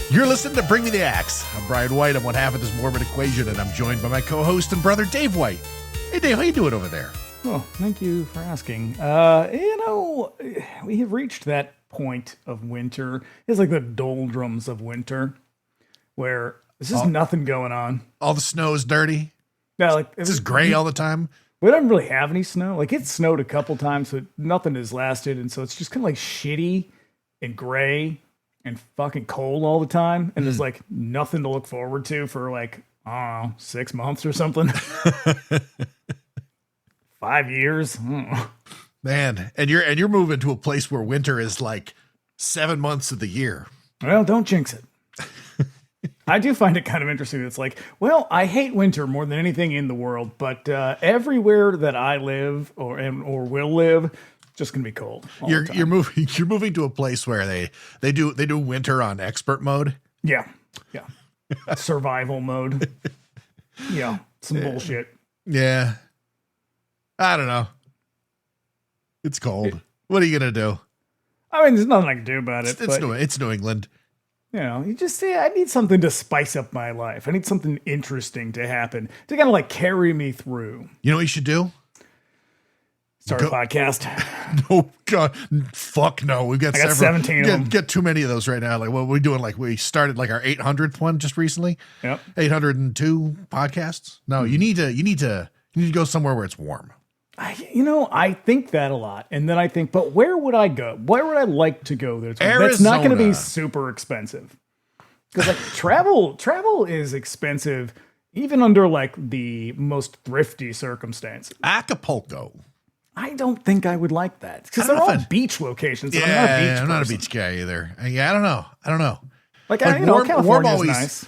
You're listening to Bring Me the Axe. I'm Brian White. I'm one half of this morbid equation, and I'm joined by my co-host and brother, Dave White. Hey, Dave, how you doing over there? Oh, thank you for asking. We have reached that point of winter. It's like the doldrums of winter, where there's just nothing going on. All the snow is dirty. Yeah, like This is gray all the time. We don't really have any snow. Like, it snowed a couple times, but nothing has lasted, and so it's just kind of like shitty and gray and fucking cold all the time. And there's like nothing to look forward to for like, I don't know, 6 months or something. 5 years. Man, and you're moving to a place where winter is like 7 months of the year. Well, don't jinx it. I do find it kind of interesting. It's like, well, I hate winter more than anything in the world, but everywhere that I live or will live, just gonna be cold. You're moving to a place where they do winter on expert mode. Yeah. Survival mode. Yeah, some bullshit. Yeah, I don't know. It's cold. What are you gonna do? I mean, there's nothing I can do about it. It's New England. You know, you just say, I need something to spice up my life. I need something interesting to happen to kind of like carry me through. You know what you should do? Start a podcast. No, God, fuck no. We've got 17 of them. Get too many of those right now. Like, what are we doing? Like, we started like our 800th one just recently. Yep. 802 podcasts. No, you need to go somewhere where it's warm. I think that a lot. And then I think, but where would I go? Where would I like to go? That's not going to be super expensive. Because like travel is expensive even under like the most thrifty circumstances. Acapulco. I don't think I would like that. Because they're all beach locations. And I'm not a beach guy either. Yeah, I don't know. Like California's nice.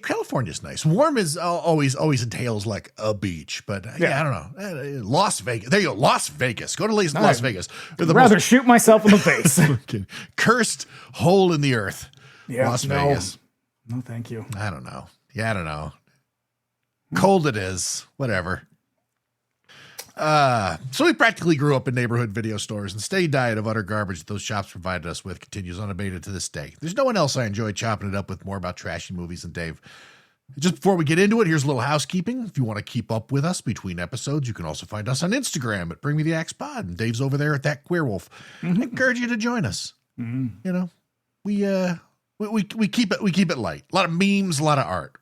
California's nice. Warm is always entails like a beach, but I don't know. Las Vegas. There you go. Las Vegas. Go to Las Vegas. I'd rather shoot myself in the face. Cursed hole in the earth. Yeah, Las Vegas. No, thank you. I don't know. Yeah, I don't know. Cold it is. Whatever. So we practically grew up in neighborhood video stores, and steady diet of utter garbage that those shops provided us with continues unabated to this day. There's no one else I enjoy chopping it up with more about trashy movies than Dave. Just before we get into it, here's a little housekeeping. If you want to keep up with us between episodes, you can also find us on Instagram at Bring Me the Axe Pod, and Dave's over there at That Queer Wolf. I encourage you to join us. You know, we keep it light. A lot of memes, a lot of art.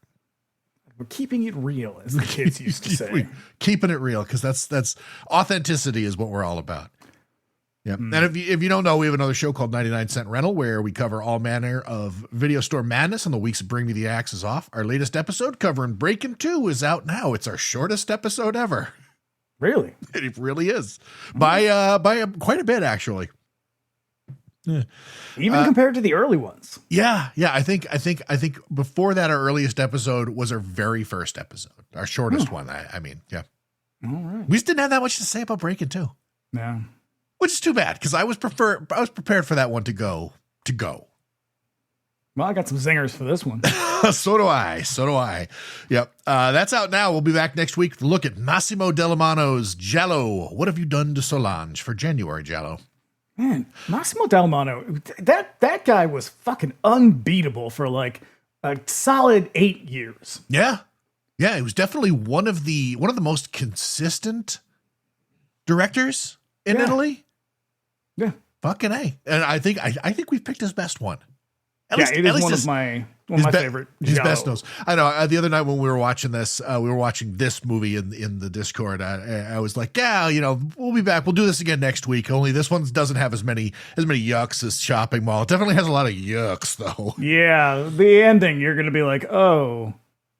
We're keeping it real, as the kids used to say. Keeping it real, because that's authenticity is what we're all about. Yep. And if you don't know, we have another show called 99 Cent Rental, where we cover all manner of video store madness on the weeks of Bring Me the Axe is off. Our latest episode covering Breakin' 2 is out now. It's our shortest episode ever. Really? It really is. By quite a bit, actually. Yeah. Even compared to the early ones. Yeah. I think before that, our earliest episode was our very first episode, our shortest one. I mean, yeah. All right. We just didn't have that much to say about Breakin' 2. Yeah. Which is too bad, because I was prepared for that one to go. Well, I got some zingers for this one. So do I. Yep. That's out now. We'll be back next week to look at Massimo Dallamano's Giallo. What have you done to Solange for January, Giallo? Man, Massimo Dallamano, that guy was fucking unbeatable for like a solid 8 years. Yeah. Yeah, he was definitely one of the most consistent directors in Italy. Yeah. Fucking A. And I think we've picked his best one. It is one of my favorite. His best knows. I know. The other night when we were watching this, movie in the Discord. I was like, yeah, we'll be back. We'll do this again next week. Only this one doesn't have as many yucks as Shopping Mall. It definitely has a lot of yucks though. Yeah, the ending. You're gonna be like, oh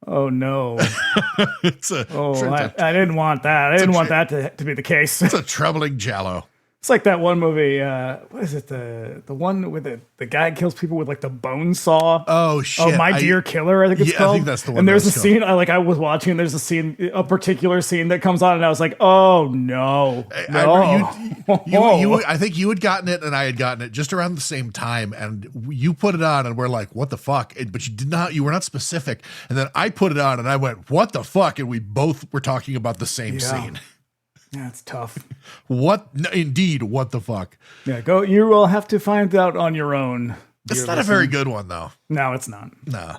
no. I didn't want that. I didn't want that to be the case. It's a troubling Giallo. It's like that one movie, what is it? The one with the guy kills people with like the bone saw. Oh shit. Oh, My Dear Killer, I think it's called. I think that's the one. And there's a scene, I was watching, and there's a particular scene that comes on, and I was like, oh no. I think you had gotten it and I had gotten it just around the same time, and you put it on and we're like, what the fuck? But you were not specific. And then I put it on and I went, what the fuck? And we both were talking about the same scene. Yeah, it's tough. What? Indeed, what the fuck? Yeah, go. You will have to find out on your own. It's not a very good one, though. No, it's not. No.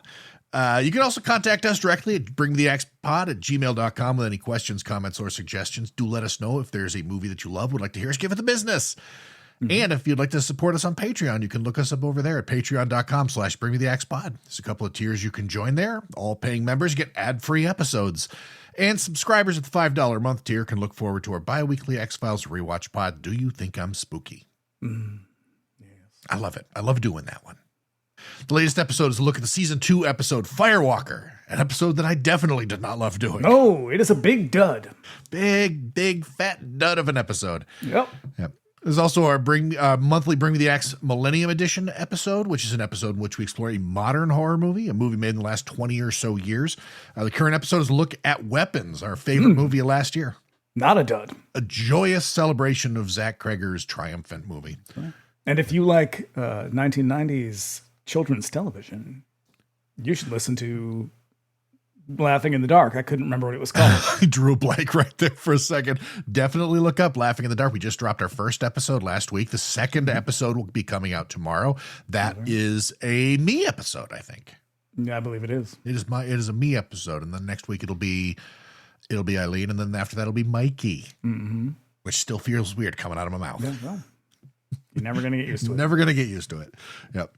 You can also contact us directly at bringtheaxepod@gmail.com with any questions, comments, or suggestions. Do let us know if there's a movie that you love, would like to hear us give it the business. Mm-hmm. And if you'd like to support us on Patreon, you can look us up over there at patreon.com/bringmetheaxepod. There's a couple of tiers you can join there. All paying members get ad-free episodes. And subscribers at the $5 a month tier can look forward to our bi-weekly X-Files rewatch pod, Do You Think I'm Spooky? Mm. Yes. I love it. I love doing that one. The latest episode is a look at the season 2 episode, Firewalker, an episode that I definitely did not love doing. No, it is a big dud. Big, fat dud of an episode. Yep. There's also our monthly Bring Me the Axe Millennium Edition episode, which is an episode in which we explore a modern horror movie, a movie made in the last 20 or so years. The current episode is a look at Weapons, our favorite movie of last year. Not a dud. A joyous celebration of Zach Kreger's triumphant movie. And if you like 1990s children's television, you should listen to Laughing in the Dark. I couldn't remember what it was called. I drew a blank right there for a second. Definitely look up Laughing in the Dark. We just dropped our first episode last week. The second episode will be coming out tomorrow. That is a me episode, I think. Yeah, I believe it is. It is a me episode, and then next week it'll be Eileen, and then after that it'll be Mikey, which still feels weird coming out of my mouth. Yeah, well, you're never gonna get used to it. Never gonna get used to it. Yep.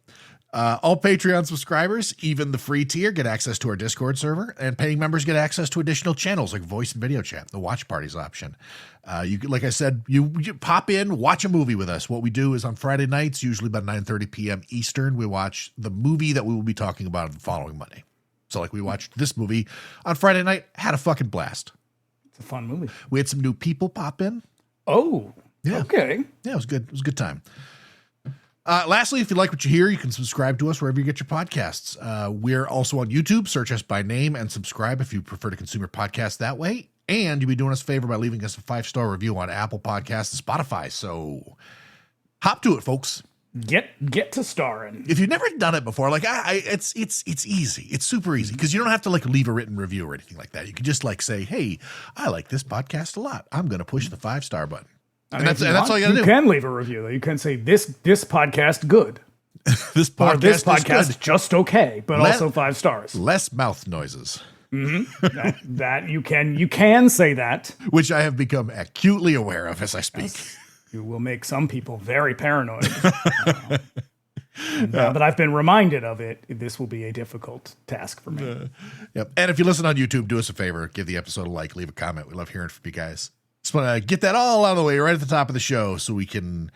All Patreon subscribers, even the free tier, get access to our Discord server, and paying members get access to additional channels like voice and video chat, the watch parties option. Like I said, you pop in, watch a movie with us. What we do is on Friday nights, usually about 9:30 p.m. Eastern, we watch the movie that we will be talking about the following Monday. So like we watched this movie on Friday night, had a fucking blast. It's a fun movie. We had some new people pop in. Oh, yeah. Okay. Yeah, it was good. It was a good time. Lastly, if you like what you hear, you can subscribe to us wherever you get your podcasts. We're also on YouTube. Search us by name and subscribe if you prefer to consume your podcast that way. And you'll be doing us a favor by leaving us a 5-star review on Apple Podcasts and Spotify. So hop to it, folks. Get to starring. If you've never done it before, like it's easy. It's super easy because you don't have to like leave a written review or anything like that. You can just like say, "Hey, I like this podcast a lot. I'm going to push the 5-star button." And that's all you got to do. You can leave a review. You can say this podcast good. This podcast just okay, but also 5 stars. Less mouth noises. Mm-hmm. that you can say that, which I have become acutely aware of as I speak. Yes. You will make some people very paranoid. Now that I've been reminded of it, this will be a difficult task for me. Yep. And if you listen on YouTube, do us a favor, give the episode a like, leave a comment. We love hearing from you guys. Just want to get that all out of the way right at the top of the show so we can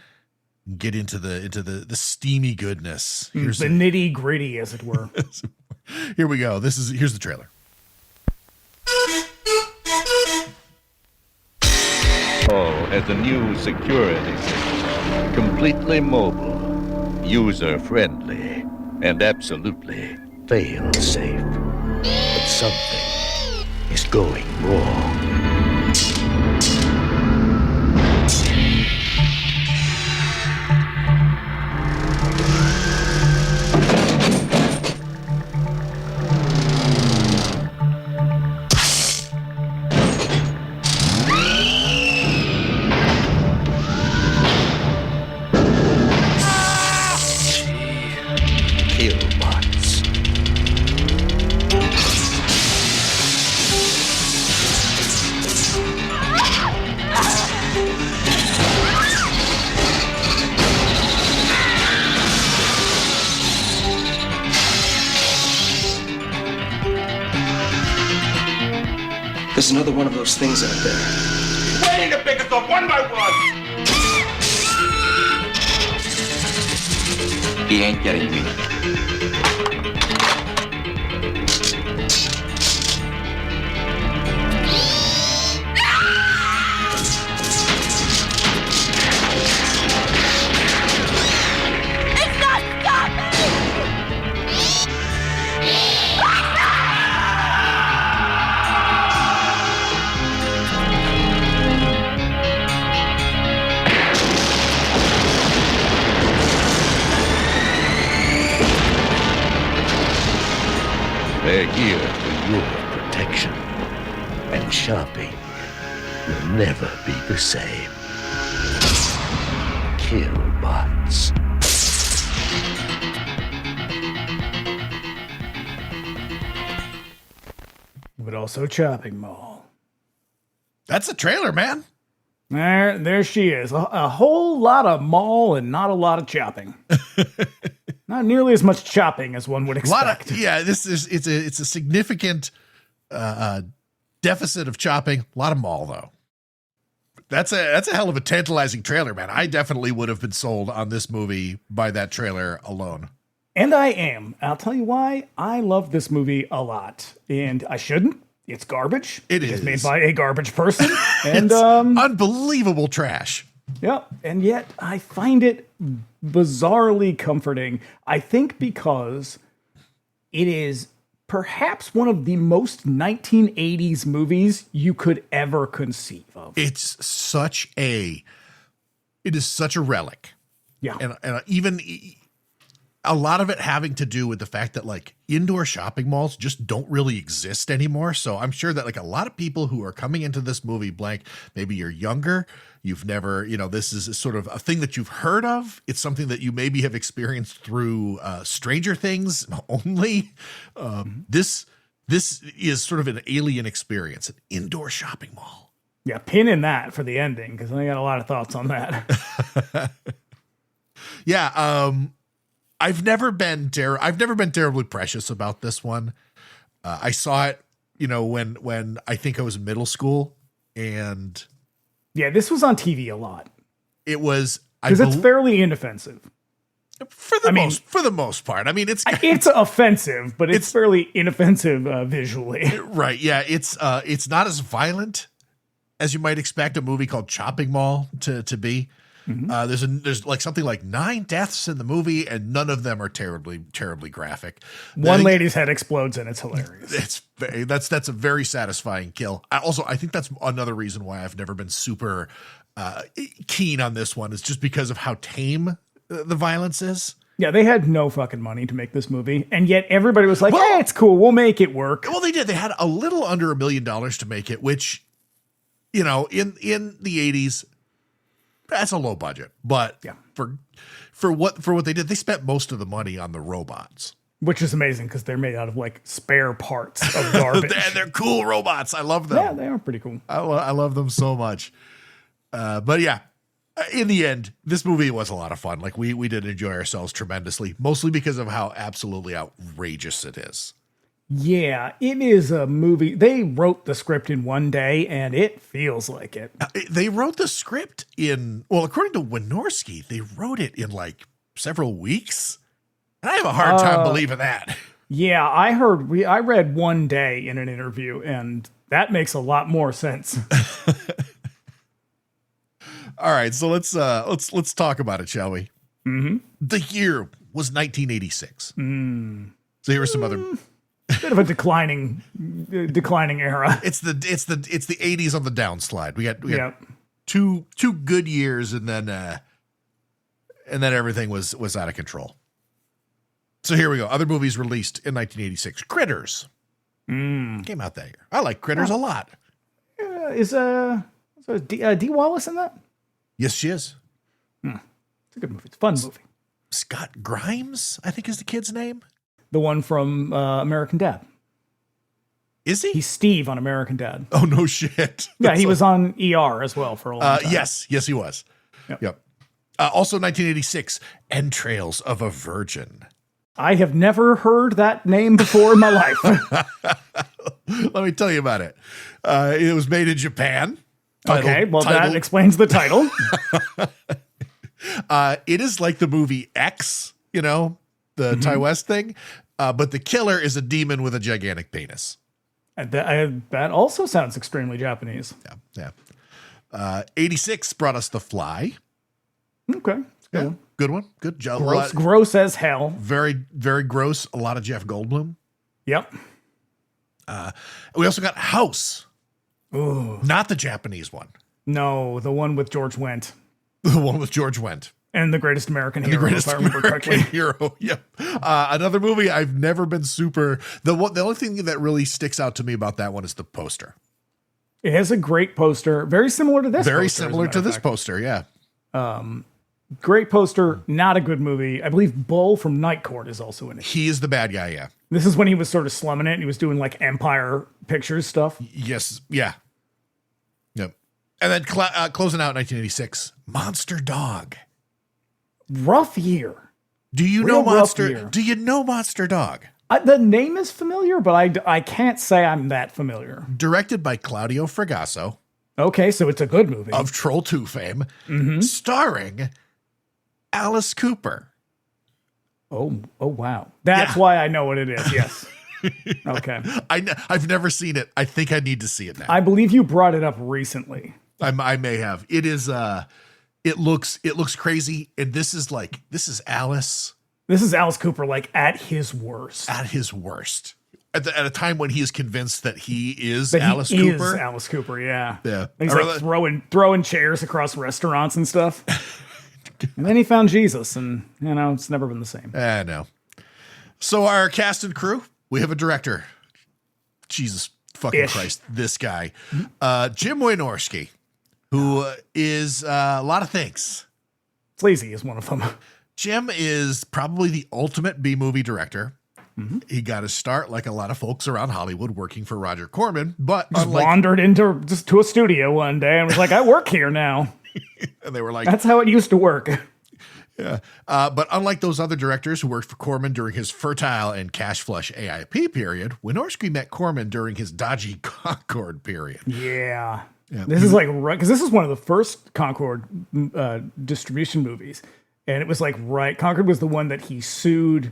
get into the steamy goodness. Here's the nitty gritty, as it were. Here we go. Here's the trailer. As a new security system, completely mobile, user-friendly, and absolutely fail-safe. But something is going wrong. Killbots. There's another one of those things out there. Waiting to pick us up one by one! He ain't getting me. It's not stopping! They're here for your protection. And shopping will never be the same. Killbots. but also chopping mall. That's a trailer, man. There she is. A whole lot of mall and not a lot of chopping. Not nearly as much chopping as one would expect. It's a significant deficit of chopping. A lot of mall though. That's a hell of a tantalizing trailer, man. I definitely would have been sold on this movie by that trailer alone. And I am. I'll tell you why. I love this movie a lot, and I shouldn't. It's garbage. It's made by a garbage person. And unbelievable trash. Yeah, and yet I find it bizarrely comforting. I think because it is perhaps one of the most 1980s movies you could ever conceive of. It is such a relic. Yeah. And even a lot of it having to do with the fact that like indoor shopping malls just don't really exist anymore. So I'm sure that like a lot of people who are coming into this movie blank, maybe you're younger, you've never, this is sort of a thing that you've heard of. It's something that you maybe have experienced through Stranger Things only. This is sort of an alien experience, an indoor shopping mall. Yeah, pin in that for the ending because I got a lot of thoughts on that. Yeah, I've never been terribly precious about this one. I saw it, when I think I was in middle school, and yeah, this was on TV a lot. It was because it's fairly inoffensive for the most part. I mean, it's offensive, but it's fairly inoffensive visually. Right? Yeah, it's not as violent as you might expect a movie called Chopping Mall to be. Mm-hmm. There's like something like 9 deaths in the movie, and none of them are terribly graphic. One lady's head explodes, and it's hilarious. That's a very satisfying kill. I think that's another reason why I've never been super keen on this one. Is just because of how tame the violence is. Yeah, they had no fucking money to make this movie, and yet everybody was like, "Hey, it's cool. We'll make it work." Well, they did. They had a little under $1 million to make it, which, in the 80s. That's a low budget, but yeah. for what they did, they spent most of the money on the robots, which is amazing because they're made out of like spare parts of garbage. They're cool robots. I love them. Yeah, they are pretty cool. I love them so much. But yeah, in the end, this movie was a lot of fun. Like we did enjoy ourselves tremendously, mostly because of how absolutely outrageous it is. Yeah, it is a movie. They wrote the script in one day, and it feels like it. They wrote the script according to Wynorski, they wrote it in like several weeks. And I have a hard time believing that. Yeah, I read one day in an interview, and that makes a lot more sense. All right, so let's talk about it, shall we? Mm-hmm. The year was 1986. So here are some other. Bit of a declining era. It's the 80s on the downslide. We got two good years, and then everything was out of control. So here we go. Other movies released in 1986. Critters came out that year. I like Critters a lot. Is Dee Wallace in that? Yes, she is. It's a good movie. It's a fun movie. Scott Grimes, I think, is the kid's name. The one from American Dad. Is he? He's Steve on American Dad. Oh, no shit. Yeah, he was on ER as well for a long time. Yes, he was. Yep. Also 1986, Entrails of a Virgin. I have never heard that name before in my life. Let me tell you about it. It was made in Japan. That explains the title. It is like the movie X, the Ty West thing, but the killer is a demon with a gigantic penis. That also sounds extremely Japanese. Yeah. 86 brought us The Fly. Okay. Yeah, good one. Good job. Gross as hell. Very, very gross. A lot of Jeff Goldblum. Yep. We also got House. Ooh. Not the Japanese one. No, the one with George Wendt. The one with George Wendt. And The Greatest American Hero, if I remember correctly. Hero, yep. Another movie I've never been super... The only thing that really sticks out to me about that one is the poster. It has a great poster. Very similar to this Very similar to this poster, yeah. Great poster, not a good movie. I believe Bull from Night Court is also in it. He is the bad guy, yeah. This is when he was sort of slumming it, and he was doing like Empire Pictures stuff. Yes, yeah. Yep. And then closing out 1986, Monster Dog. Rough year. Do you know Monster? Do you know Monster Dog? The name is familiar, but I can't say I'm that familiar. Directed by Claudio Fragasso. Okay, so it's a good movie. Of Troll 2 fame. Starring Alice Cooper. Oh wow. That's why I know what it is, yes. Okay. I've never seen it. I think I need to see it now. I believe you brought it up recently. I may have. It is it looks crazy, and this is Alice. This is Alice Cooper, like at his worst. At his worst. At a time when he is convinced that he is That Alice he Cooper. Is Alice Cooper, yeah. Yeah. He's like throwing chairs across restaurants and stuff. And then he found Jesus, and it's never been the same. I know. So our cast and crew, we have a director. Jesus fucking Christ, this guy. Jim Wynorski, who is a lot of things. Sleazy is one of them. Jim is probably the ultimate B-movie director. He got his start, like a lot of folks around Hollywood, working for Roger Corman, but wandered to a studio one day and was like, I work here now. And they were like, that's how it used to work. Yeah. But unlike those other directors who worked for Corman during his fertile and cash flush AIP period, Wynorski met Corman during his dodgy Concorde period. Yeah. This is like, because this is one of the first Concorde distribution movies. And it was like, Concorde was the one that he sued.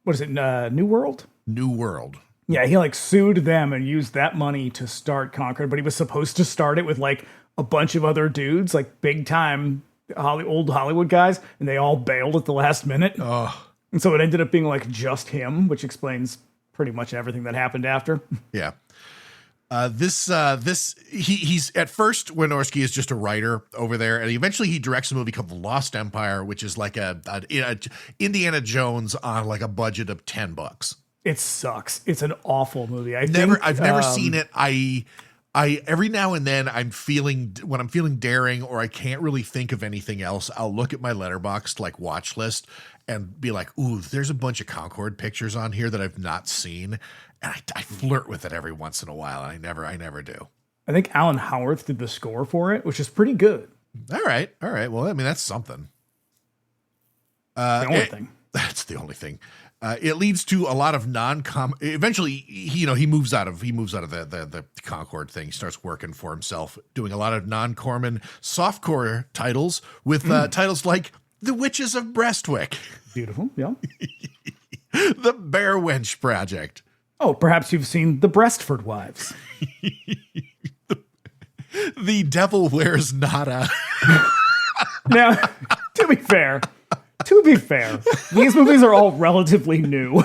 What is it? New World? New World. Yeah, he like sued them and used that money to start Concorde, but he was supposed to start it with like a bunch of other dudes, like big time old Hollywood guys, and they all bailed at the last minute. Oh. And so it ended up being like just him, which explains pretty much everything that happened after. Yeah. He's at first, Wynorski is just a writer over there, and eventually he directs a movie called The Lost Empire, which is like a Indiana Jones on like a budget of $10. It sucks. It's an awful movie. I've never seen it. I every now and then when I'm feeling daring or I can't really think of anything else, I'll look at my Letterboxd like watch list and be like, ooh, there's a bunch of Concorde pictures on here that I've not seen. And I flirt with it every once in a while. And I never do. I think Alan Howarth did the score for it, which is pretty good. All right. Well, I mean, that's something. The only thing. That's the only thing. It leads to a lot of eventually, he moves out of the Concorde thing, starts working for himself, doing a lot of non-Corman softcore titles with titles like The Witches of Brestwick. Beautiful. Yeah. The Bear Wench Project. Oh, perhaps you've seen The Breastford Wives. The Devil Wears Nada. Now, to be fair, these movies are all relatively new.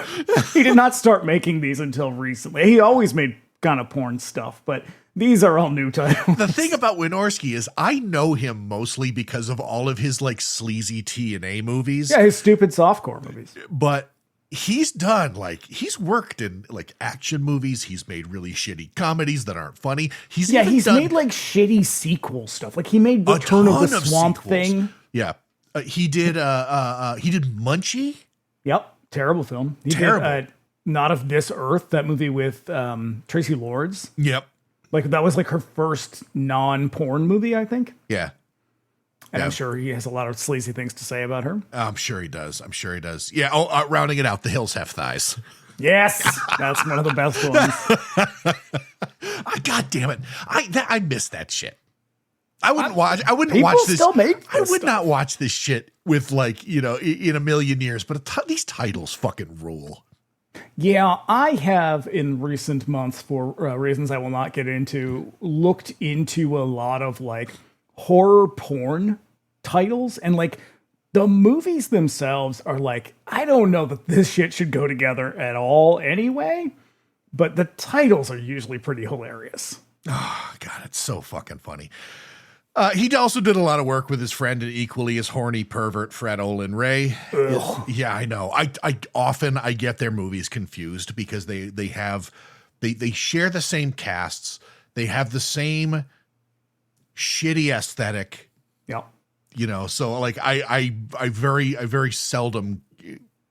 He did not start making these until recently. He always made kind of porn stuff, but these are all new titles. The thing about Wynorski is I know him mostly because of all of his like sleazy T&A movies. Yeah, his stupid softcore movies. But he's worked in like action movies. He's made really shitty comedies that aren't funny. He's made like shitty sequel stuff. Like he made Return of the Swamp Thing. Yeah. He did Munchie. Yep. Terrible film. He did Not of This Earth, that movie with Tracy Lords. Yep. Like that was like her first non-porn movie, I think. Yeah. And I'm sure he has a lot of sleazy things to say about her. I'm sure he does. Yeah. Oh, rounding it out, The Hills Have Thighs. Yes. That's one of the best ones. God damn it. I missed that shit. I wouldn't watch this. Still make I would not watch this shit with like, in a million years, but these titles fucking rule. Yeah, I have in recent months, for reasons I will not get into, looked into a lot of like horror porn titles, and like the movies themselves are like, I don't know that this shit should go together at all anyway, but the titles are usually pretty hilarious. Oh, God, it's so fucking funny. He also did a lot of work with his friend and equally as horny pervert Fred Olin Ray. Yeah, I know. I often get their movies confused because they share the same casts. They have the same shitty aesthetic. Yeah. So like I very seldom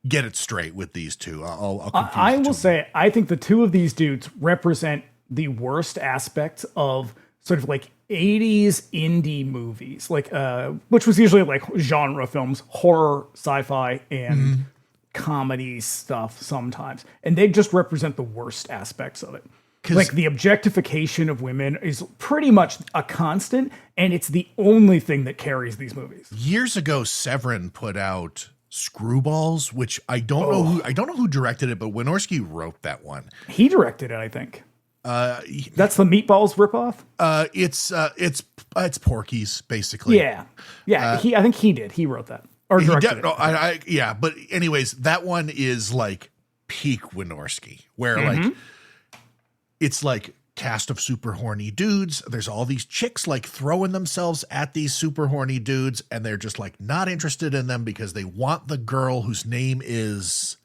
get it straight with these two. I will say, I think the two of these dudes represent the worst aspects of sort of like 80s indie movies, like which was usually like genre films, horror, sci-fi, and comedy stuff sometimes. And they just represent the worst aspects of it. Like the objectification of women is pretty much a constant, and it's the only thing that carries these movies. Years ago, Severin put out Screwballs, which I don't know who directed it, but Wynorski wrote that one. He directed it, I think. That's the Meatballs ripoff. It's Porky's basically. Yeah. I think he did. He wrote that or directed it. But anyways, that one is like peak Wynorski, where like it's like cast of super horny dudes. There's all these chicks like throwing themselves at these super horny dudes, and they're just like not interested in them because they want the girl whose name is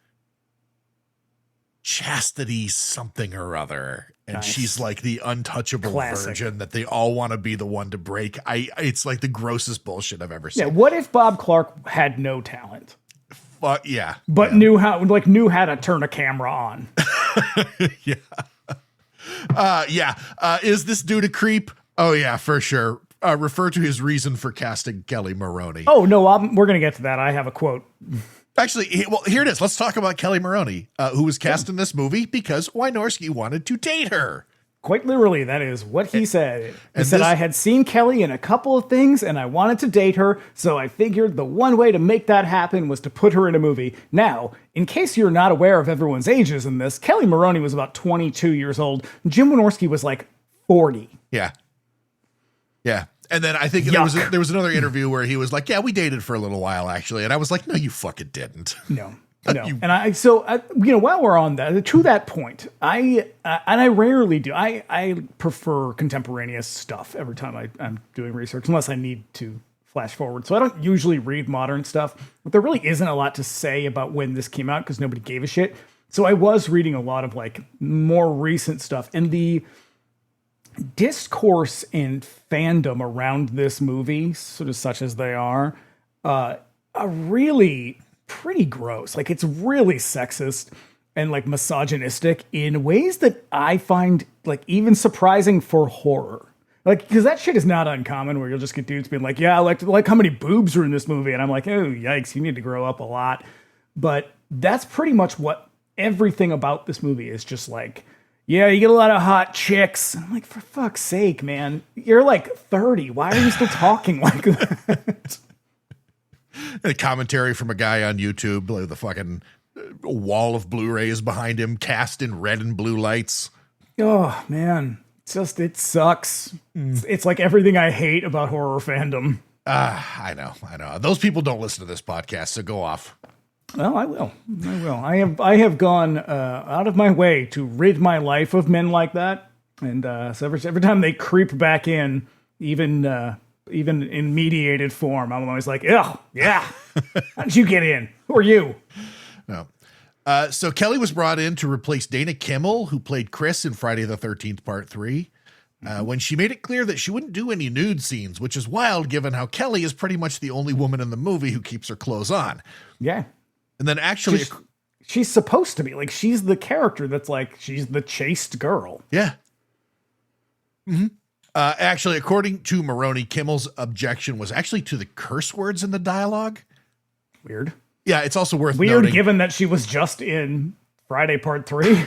Chastity something or other. And nice. She's like the untouchable virgin that they all want to be the one to break. It's like the grossest bullshit I've ever seen. Yeah. What if Bob Clark had no talent? Yeah. But knew how to turn a camera on. Is this dude a creep? Oh yeah, for sure. Refer to his reason for casting Kelli Maroney. Oh no, we're going to get to that. I have a quote. Actually, here it is. Let's talk about Kelli Maroney, who was cast in this movie because Wynorski wanted to date her. Quite literally, that is what he said. He said, I had seen Kelli in a couple of things and I wanted to date her, so I figured the one way to make that happen was to put her in a movie. Now, in case you're not aware of everyone's ages in this, Kelli Maroney was about 22 years old. Jim Wynorski was like 40. Yeah. Yeah. And then I think there was another interview where he was like, yeah, we dated for a little while, actually. And I was like, no, you fucking didn't. No. While we're on that, to that point, I rarely do. I prefer contemporaneous stuff every time I'm doing research, unless I need to flash forward. So I don't usually read modern stuff, but there really isn't a lot to say about when this came out because nobody gave a shit. So I was reading a lot of like more recent stuff, and the discourse and fandom around this movie, sort of such as they are really pretty gross. Like it's really sexist and like misogynistic in ways that I find like even surprising for horror. Like, because that shit is not uncommon where you'll just get dudes being like, yeah, I like how many boobs are in this movie. And I'm like, oh, yikes, you need to grow up a lot. But that's pretty much what everything about this movie is, just like, yeah, you get a lot of hot chicks. I'm like, for fuck's sake, man. You're like 30. Why are you still talking like that? A commentary from a guy on YouTube, like the fucking wall of Blu-rays behind him, cast in red and blue lights. Oh, man. It sucks. It's like everything I hate about horror fandom. I know. Those people don't listen to this podcast, so go off. Well, I will. I have gone out of my way to rid my life of men like that, and so every time they creep back in, even in mediated form, I'm always like, oh yeah, how did you get in? Who are you? No. So Kelli was brought in to replace Dana Kimmel, who played Chris in Friday the 13th Part 3. When she made it clear that she wouldn't do any nude scenes, which is wild given how Kelli is pretty much the only woman in the movie who keeps her clothes on. Yeah. And then actually... She's supposed to be. Like, she's the character that's like, she's the chaste girl. Yeah. Mm-hmm. Actually, according to Maroney, Kimmel's objection was actually to the curse words in the dialogue. Weird. Yeah, it's also worth noting. Given that she was just in Friday Part 3.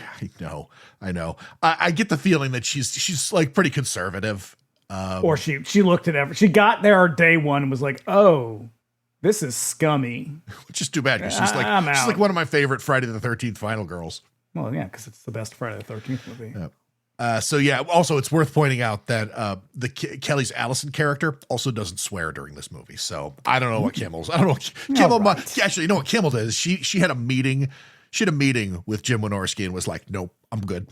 I know. I get the feeling that she's like pretty conservative. Or she looked at she got there day one and was like, oh, this is scummy. Which is too bad because she's like one of my favorite Friday the 13th final girls. Well, yeah, because it's the best Friday the 13th movie. Yeah. So yeah, also it's worth pointing out that the Kelly's Allison character also doesn't swear during this movie. So I don't know what Kimmel. Actually, you know what Kimmel does? She had a meeting. She had a meeting with Jim Wynorski and was like, "Nope, I'm good."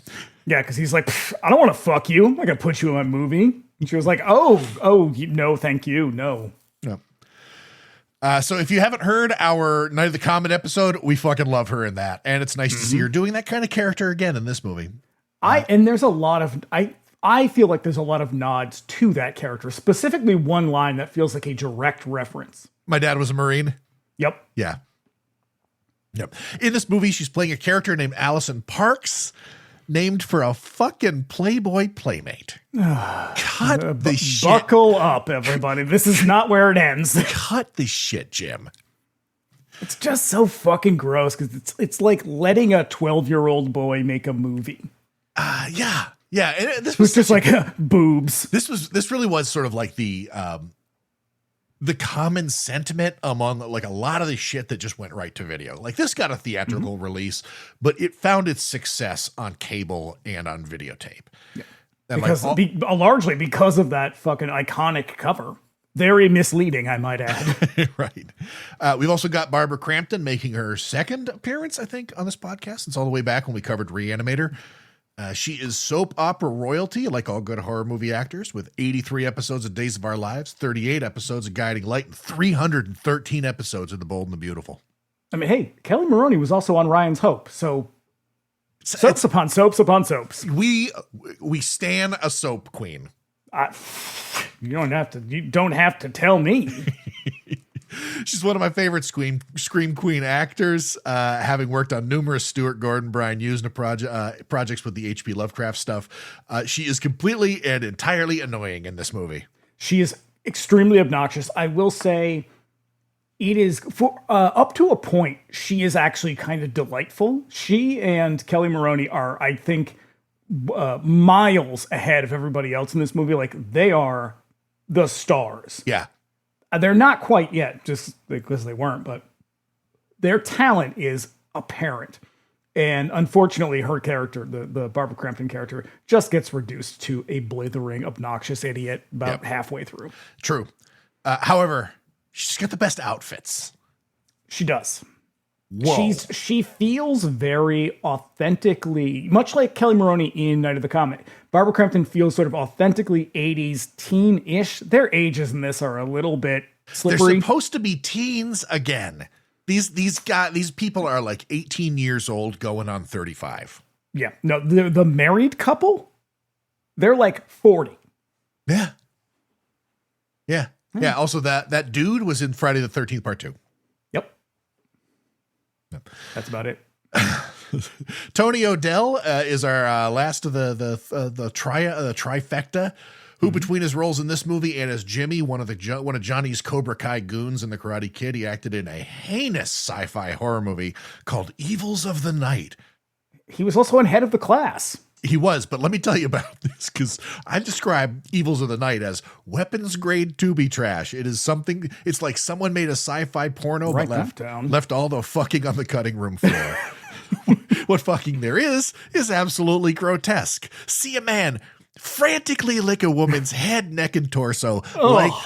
Yeah, because he's like, "I don't want to fuck you. I'm not gonna put you in my movie." And she was like, "Oh, no, thank you, no." Yeah. So if you haven't heard our Night of the Comet episode, we fucking love her in that, and it's nice to see her doing that kind of character again in this movie. And there's a lot of I feel like there's a lot of nods to that character, specifically one line that feels like a direct reference. My dad was a Marine. Yep. Yeah. Yep. In this movie, she's playing a character named Allison Parks, named for a fucking Playboy playmate. Cut the shit. Buckle up, everybody. This is not where it ends. Cut the shit, Jim. It's just so fucking gross because it's like letting a 12-year-old boy make a movie. Yeah. Yeah. And this was just like boobs. This really was sort of like the common sentiment among like a lot of the shit that just went right to video. Like this got a theatrical release, but it found its success on cable and on videotape. Yeah. And because largely because of that fucking iconic cover. Very misleading, I might add. Right. We've also got Barbara Crampton making her second appearance, I think, on this podcast. It's all the way back when we covered Reanimator. She is soap opera royalty, like all good horror movie actors, with 83 episodes of Days of Our Lives, 38 episodes of Guiding Light, and 313 episodes of The Bold and the Beautiful. I mean, hey, Kelli Maroney was also on Ryan's Hope, so soaps upon soaps upon soaps. We stan a soap queen. You don't have to tell me. She's one of my favorite Scream Queen actors, having worked on numerous Stuart Gordon, Brian Usna projects with the H.P. Lovecraft stuff. She is completely and entirely annoying in this movie. She is extremely obnoxious. I will say it is, for up to a point, she is actually kind of delightful. She and Kelli Maroney are, I think, miles ahead of everybody else in this movie. Like, they are the stars. Yeah. They're not quite yet, just because they weren't, but their talent is apparent. And unfortunately, her character, the Barbara Crampton character, just gets reduced to a blithering, obnoxious idiot about halfway through. True. However, she's got the best outfits. She does. Whoa. She feels very authentically, much like Kelli Maroney in Night of the Comet. Barbara Crampton feels sort of authentically 80s teen-ish. Their ages in this are a little bit slippery. They're supposed to be teens again. These people are like 18 years old going on 35. Yeah. No, the married couple, they're like 40. Yeah. Yeah. Yeah. Also, that dude was in Friday the 13th Part 2. That's about it. Tony O'Dell is our last of the trifecta, who between his roles in this movie and as Jimmy, one of Johnny's Cobra Kai goons in The Karate Kid, he acted in a heinous sci-fi horror movie called Evils of the Night. He was also in Head of the Class. He was, but let me tell you about this, because I describe Evils of the Night as weapons grade tubi trash. It is something, it's like someone made a sci-fi porno, but left all the fucking on the cutting room floor. What fucking there is absolutely grotesque. See a man frantically lick a woman's head, neck, and torso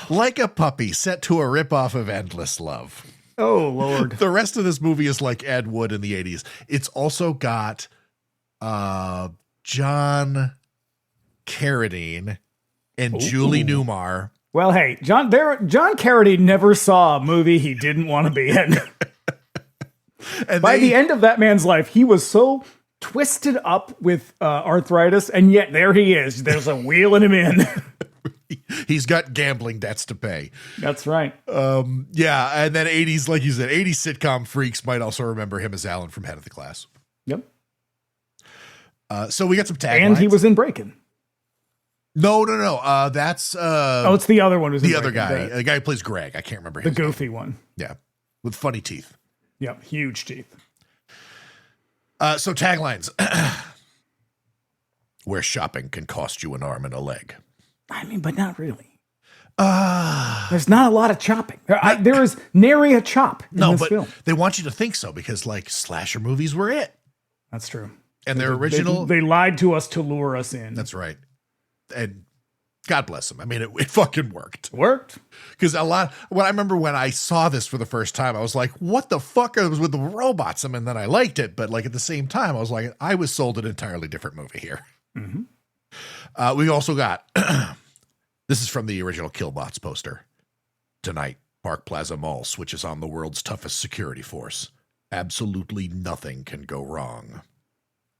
like a puppy set to a ripoff of Endless Love. Oh, Lord. The rest of this movie is like Ed Wood in the 80s. It's also got John Carradine and Julie Newmar. Well, hey, John Carradine never saw a movie he didn't want to be in. And by the end of that man's life, he was so twisted up with arthritis, and yet there he is. There's a wheeling him in. He's got gambling debts to pay. That's right. Yeah, and then 80s, like you said, 80s sitcom freaks might also remember him as Alan from Head of the Class. Yep. So we got some taglines. And he was in Breakin'. No. That's it's the other one. Who's the other guy. The guy who plays Greg. I can't remember his The goofy one. Yeah, with funny teeth. Yeah, huge teeth. So taglines. Where shopping can cost you an arm and a leg. I mean, but not really. There's not a lot of chopping. There is nary a chop in this film. They want you to think so because, like, slasher movies were it. That's true. And their original... They lied to us to lure us in. That's right. And God bless them. I mean, it fucking worked. Worked. Because I remember when I saw this for the first time, I was like, what the fuck was with the robots? I mean, then I liked it. But, like, at the same time, I was like, I was sold an entirely different movie here. Mm-hmm. We also got... This is from the original Killbots poster. Tonight, Park Plaza Mall switches on the world's toughest security force. Absolutely nothing can go wrong.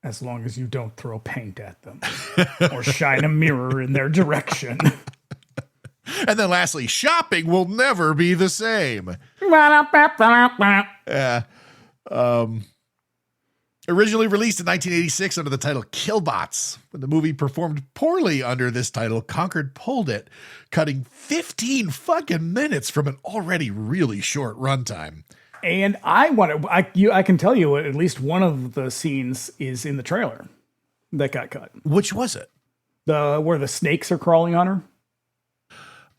As long as you don't throw paint at them or shine a mirror in their direction. And then lastly, shopping will never be the same. Originally released in 1986 under the title Killbots. When the movie performed poorly under this title, Concord pulled it, cutting 15 fucking minutes from an already really short runtime. And I can tell you at least one of the scenes is in the trailer that got cut. Which was it? Where the snakes are crawling on her.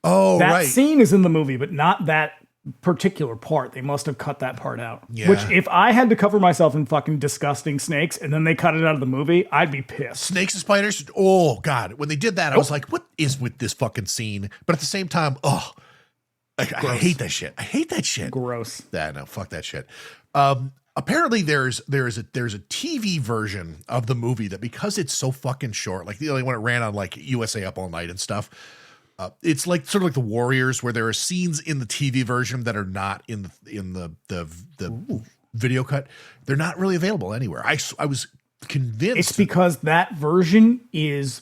Oh, that right. scene is in the movie, but not that particular part. They must have cut that part out. Yeah. Which, if I had to cover myself in fucking disgusting snakes and then they cut it out of the movie, I'd be pissed. Snakes and spiders? Oh, God. When they did that, I was like, what is with this fucking scene? But at the same time, I hate that shit. I hate that shit. Gross. Yeah, no, fuck that shit. Apparently there's a TV version of the movie that, because it's so fucking short, like when it ran on like USA Up All Night and stuff, it's like sort of like The Warriors, where there are scenes in the TV version that are not in the video cut. They're not really available anywhere. I was convinced it's because that version is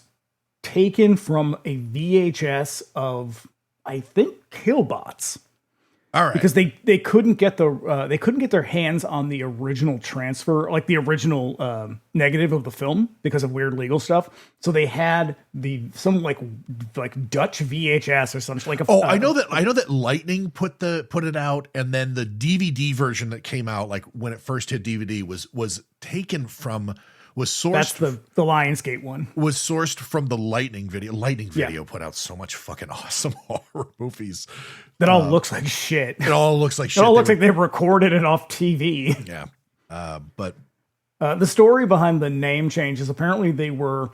taken from a VHS of, I think, Killbots. All right, because they couldn't get their hands on the original transfer, like the original negative of the film, because of weird legal stuff. So they had some like Dutch VHS or something. I know that Lightning put it out, and then the DVD version that came out, like when it first hit DVD, was taken from. Was sourced. That's the Lionsgate one. Was sourced from the Lightning video. Lightning video put out so much fucking awesome horror movies. That all looks like shit. It all looks like shit. It all looks like they recorded it off TV. Yeah. But the story behind the name change is apparently they were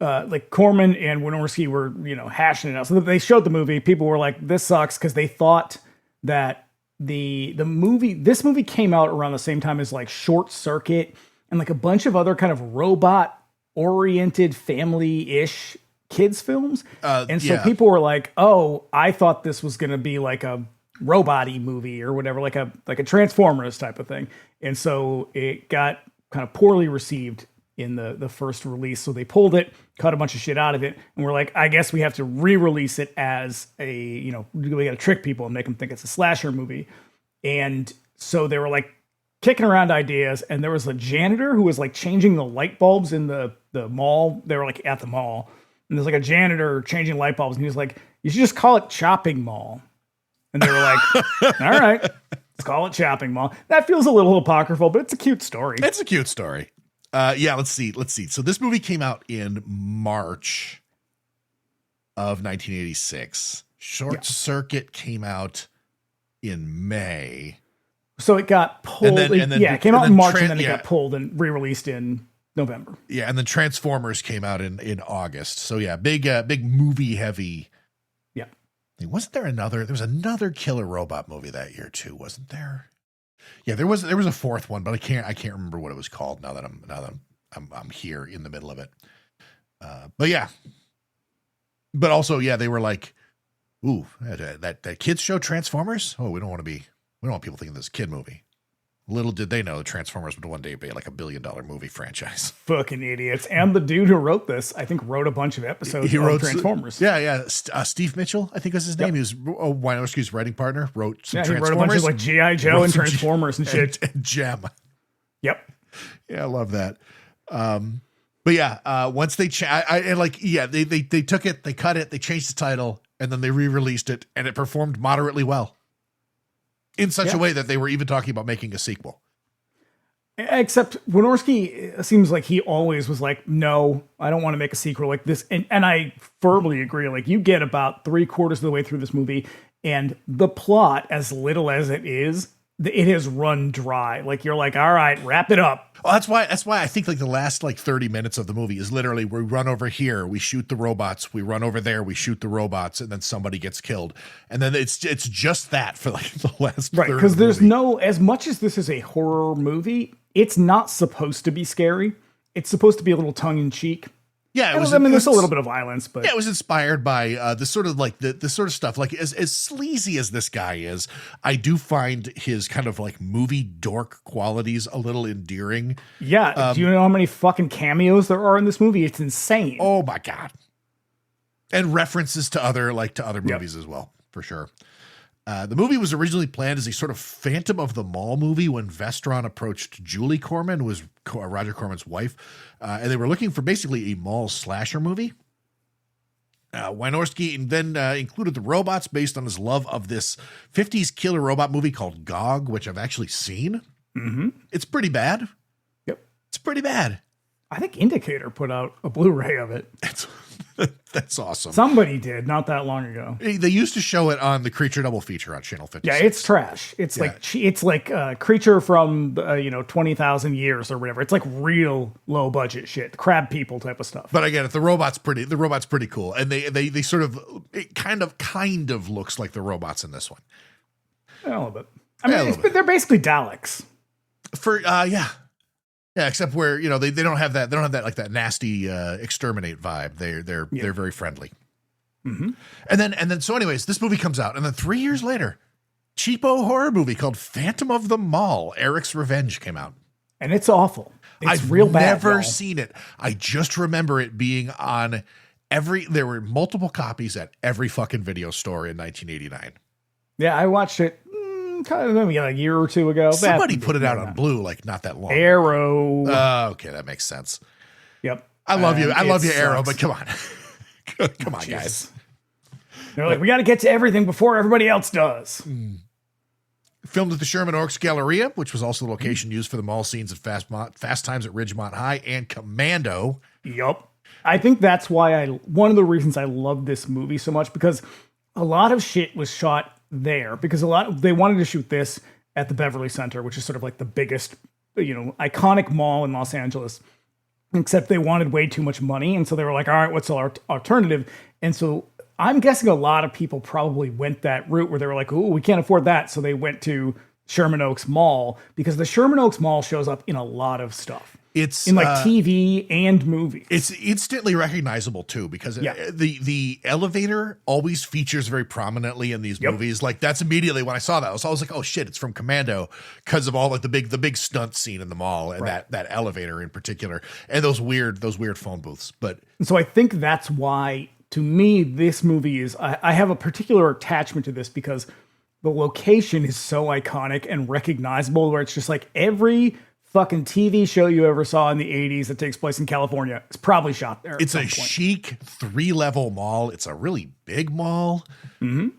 like Corman and Wynorski were, hashing it out. So they showed the movie. People were like, this sucks, because they thought that this movie came out around the same time as like Short Circuit and like a bunch of other kind of robot-oriented, family-ish kids films. And so people were like, oh, I thought this was going to be like a robot-y movie or whatever, like a Transformers type of thing. And so it got kind of poorly received in the first release. So they pulled it, cut a bunch of shit out of it, and we're like, I guess we have to re-release it as we got to trick people and make them think it's a slasher movie. And so they were like, kicking around ideas, and there was a janitor who was like changing the light bulbs in the mall. They were like at the mall, and there's like a janitor changing light bulbs, and he was like, you should just call it Chopping Mall. And they were like, all right, let's call it Chopping Mall. That feels a little apocryphal, but it's a cute story. It's a cute story. Let's see. So this movie came out in March of 1986. Short Circuit came out in May. So it got pulled. It came out in March, and then it got pulled and re-released in November. Yeah, and then Transformers came out in August. So yeah, big movie heavy. Yeah. There was another killer robot movie that year too, wasn't there? Yeah, there was a fourth one, but I can't remember what it was called now that I'm here in the middle of it. But yeah. But also, yeah, they were like, ooh, that kids show Transformers? Oh, we don't want people thinking this is a kid movie. Little did they know Transformers would one day be like $1 billion movie franchise. Fucking idiots. And the dude who wrote this, I think, wrote a bunch of episodes of Transformers. Yeah. Steve Mitchell, I think was his name. He was Wynorski's writing partner, wrote some Transformers. He wrote a bunch of like G.I. Joe and Transformers and shit. And Gem. Yep. Yeah, I love that. But yeah, once they they took it, they cut it, they changed the title, and then they re-released it, and it performed moderately well. In such a way that they were even talking about making a sequel. Except Wynorski seems like he always was like, no, I don't want to make a sequel like this. And I firmly agree. Like, you get about 3/4 of the way through this movie, and the plot, as little as it is, it has run dry. Like, you're like, all right, wrap it up. Well, that's why I think like the last like 30 minutes of the movie is literally we run over here, we shoot the robots, we run over there, we shoot the robots, and then somebody gets killed. And then it's just that for like the last right, because there's as much as this is a horror movie, it's not supposed to be scary. It's supposed to be a little tongue in cheek. Yeah, there's a little bit of violence, but yeah, it was inspired by the sort of like the sort of stuff. Like as sleazy as this guy is, I do find his kind of like movie dork qualities a little endearing. Yeah, do you know how many fucking cameos there are in this movie? It's insane. Oh my god! And references to other movies as well, for sure. The movie was originally planned as a sort of Phantom of the Mall movie when Vestron approached Julie Corman, who was Roger Corman's wife, and they were looking for basically a mall slasher movie. Wynorski then included the robots based on his love of this 50s killer robot movie called Gog, which I've actually seen. Mm-hmm. It's pretty bad. Yep. It's pretty bad. I think Indicator put out a Blu-ray of it. That's awesome. Somebody did not that long ago. They used to show it on the Creature double feature on Channel 56. Yeah, it's trash. It's like Creature from 20,000 years or whatever. It's like real low budget shit, crab people type of stuff. But again, the robot's pretty cool, and they sort of it kind of looks like the robots in this one. A little bit. I mean, they're basically Daleks. Yeah, except where they don't have that like that nasty exterminate vibe. They're very friendly. Mm-hmm. And then so anyways, this movie comes out, and then 3 years later, cheapo horror movie called Phantom of the Mall, Eric's Revenge came out. And it's awful. I've real bad. Never seen it. I just remember it being on there were multiple copies at every fucking video store in 1989. Yeah, I watched it kind of maybe a year or two ago. Somebody put it out on Blue like not that long. Arrow. Okay, that makes sense. Yep. I love you, sucks. Arrow, but come on. Come on, guys. They're like, we got to get to everything before everybody else does. Filmed at the Sherman Oaks Galleria, which was also the location used for the mall scenes at Fast Times at Ridgemont High and Commando. Yup. I think that's why one of the reasons I love this movie so much, because a lot of shit was shot there, because they wanted to shoot this at the Beverly Center, which is sort of like the biggest, iconic mall in Los Angeles, except they wanted way too much money. And so they were like, all right, what's our alternative? And so I'm guessing a lot of people probably went that route where they were like, oh, we can't afford that. So they went to Sherman Oaks Mall, because the Sherman Oaks Mall shows up in a lot of stuff. It's in like TV and movies. It's instantly recognizable too, because the elevator always features very prominently in these movies. Like that's immediately when I saw that, I was like, oh shit, it's from Commando, because of all like the big stunt scene in the mall and that elevator in particular, and those weird phone booths. But so I think that's why, to me, this movie is I have a particular attachment to this, because the location is so iconic and recognizable, where it's just like every fucking TV show you ever saw in the 80s that takes place in California, it's probably shot there. It's a chic 3-level mall. It's a really big mall. Mm-hmm.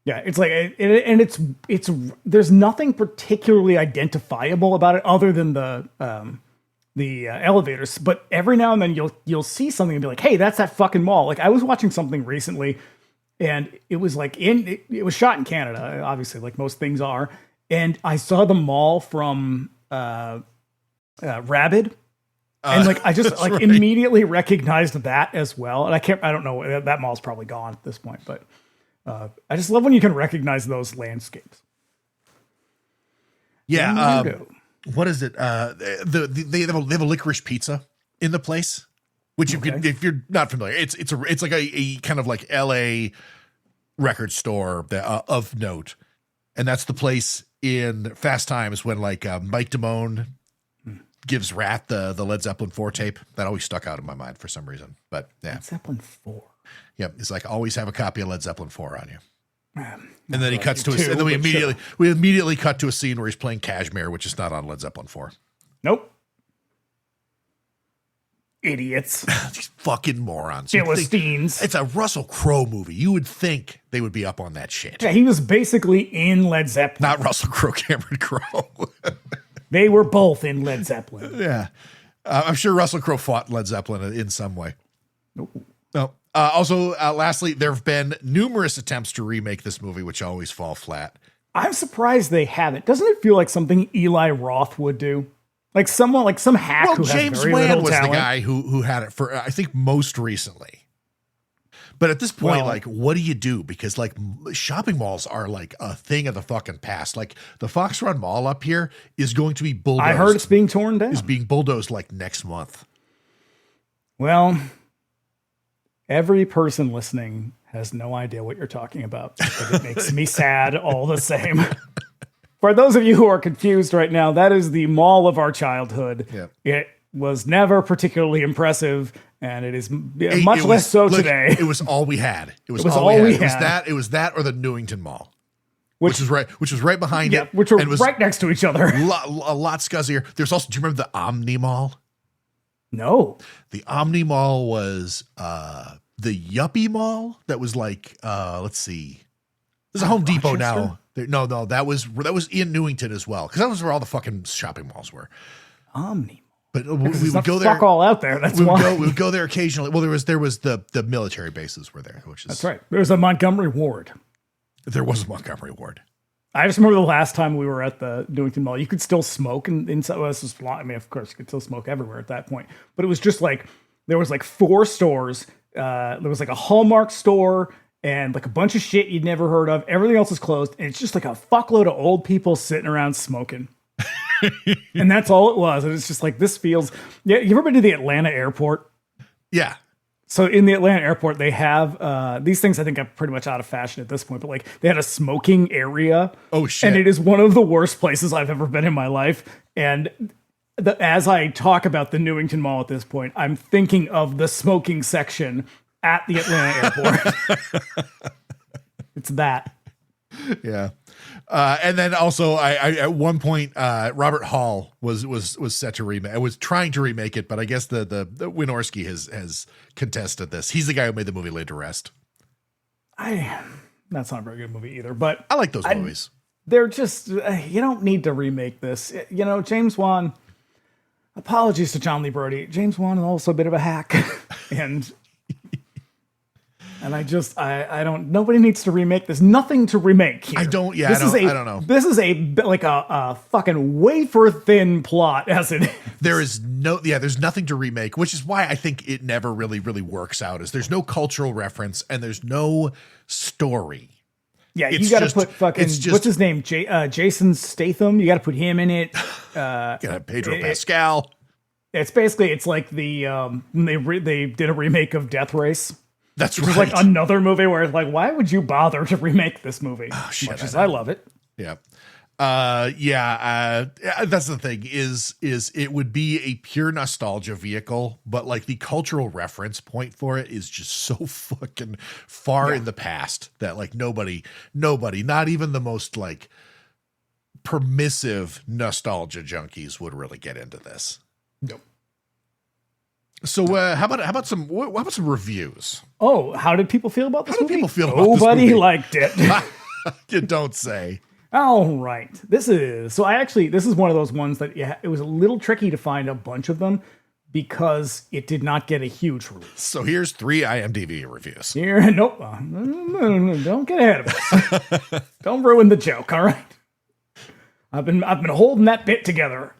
Yeah, it's like, and it's there's nothing particularly identifiable about it other than the elevators. But every now and then you'll see something and be like, hey, that's that fucking mall. Like I was watching something recently, and it was like it was shot in Canada, obviously, like most things are. And I saw the mall from Rabid, and like I just like immediately recognized that as well. And I don't know, that mall's probably gone at this point, but I just love when you can recognize those landscapes. Yeah. What is it? They have a licorice pizza in the place, which you can, if you're not familiar, it's like a kind of like LA record store of note. And that's the place in Fast Times when like Mike Damone gives Rat the Led Zeppelin 4 tape. That always stuck out in my mind for some reason. But yeah. Led Zeppelin 4. Yep. It's like always have a copy of Led Zeppelin 4 on you. And then he cuts to and then we immediately cut to a scene where he's playing Kashmir, which is not on Led Zeppelin 4. Nope. Idiots. These fucking morons. Philistines. It's a Russell Crowe movie. You would think they would be up on that shit. Yeah, he was basically in Led Zeppelin. Not Russell Crowe, Cameron Crowe. They were both in Led Zeppelin. Yeah. I'm sure Russell Crowe fought Led Zeppelin in some way. Nope. No. Also, lastly, there have been numerous attempts to remake this movie, which always fall flat. I'm surprised they haven't. Doesn't it feel like something Eli Roth would do? Like someone, like some hack who James has very Wan little was talent. the guy who had it for, I think, most recently. But at this point, like, what do you do? Because like shopping malls are like a thing of the fucking past. Like the Fox Run Mall up here is going to be bulldozed. I heard it's being torn down. Is being bulldozed like next month. Well, every person listening has no idea what you're talking about, but it makes me sad all the same. For those of you who are confused right now, that is the mall of our childhood. Yep. It was never particularly impressive, and it is much less so today. It was all we had. It was all all we we had. had. It was that or the Newington Mall. Which was right behind it. Which were and was right next to each other. a lot scuzzier. There's also, do you remember the Omni Mall? No. The Omni Mall was the Yuppie Mall that was like, let's see. There's a Home Depot now. No, that was in Newington as well. Because that was where all the fucking shopping malls were. Omni. But we would go there. Fuck all out there. That's we why. We would go there occasionally. Well, there was the military bases were there, which is That's right. There was a Montgomery Ward. There was a Montgomery Ward. I just remember the last time we were at the Newington Mall. You could still smoke inside. Well, this was, I mean, of course, you could still smoke everywhere at that point. But it was just like there was like 4 stores. There was like a Hallmark store and like a bunch of shit you'd never heard of. Everything else is closed, and it's just like a fuckload of old people sitting around smoking. And that's all it was. And it's just like, this feels. Yeah, you ever been to the Atlanta airport? Yeah. So in the Atlanta airport, they have these things I think are pretty much out of fashion at this point, but like they had a smoking area. Oh, shit. And it is one of the worst places I've ever been in my life. And as I talk about the Newington Mall at this point, I'm thinking of the smoking section at the Atlanta airport. It's that. Yeah. And then also I at one point, Robert Hall was set to remake. I was trying to remake it, but I guess the Wynorski has contested this. He's the guy who made the movie Laid to Rest. That's not a very good movie either, but I like those movies. They're just, you don't need to remake this. You know, James Wan, apologies to John Lee Brody. James Wan is also a bit of a hack. and I don't, nobody needs to remake this. Nothing to remake here. I don't know. This is like a fucking wafer thin plot as it is. There's nothing to remake, which is why I think it never really works out. Is there's no cultural reference and there's no story. Yeah, you got to put fucking, what's his name? Jason Statham. You got to put him in it. Pedro Pascal. It's like the, they did a remake of Death Race. That's right. It's like another movie where it's like, why would you bother to remake this movie? Oh, shit, much as I love it. Yeah. That's the thing is it would be a pure nostalgia vehicle, but like the cultural reference point for it is just so fucking far in the past that like nobody, not even the most like permissive nostalgia junkies would really get into this. Nope. So how about some reviews? Oh, how did people feel about this movie? How did people feel about this movie? Nobody liked it. You don't say. All right. This is one of those ones that it was a little tricky to find a bunch of them because it did not get a huge release. So here's 3 IMDb reviews. Here, nope. Don't get ahead of us. Don't ruin the joke, all right? I've been holding that bit together.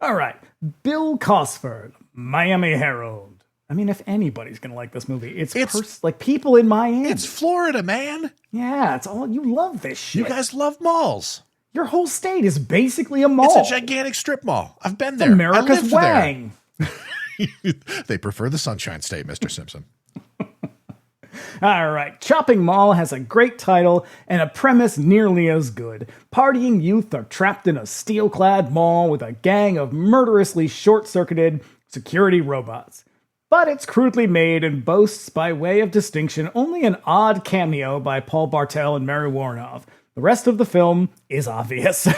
All right. Bill Cosford, Miami Herald. I mean, if anybody's going to like this movie, it's like people in Miami. It's Florida, man. Yeah, it's all, you love this shit. You guys love malls. Your whole state is basically a mall. It's a gigantic strip mall. I've been there. America's Wang. They prefer the Sunshine State, Mr. Simpson. All right. Chopping Mall has a great title and a premise nearly as good. Partying youth are trapped in a steel-clad mall with a gang of murderously short-circuited security robots. But it's crudely made and boasts, by way of distinction, only an odd cameo by Paul Bartel and Mary Warnoff. The rest of the film is obvious.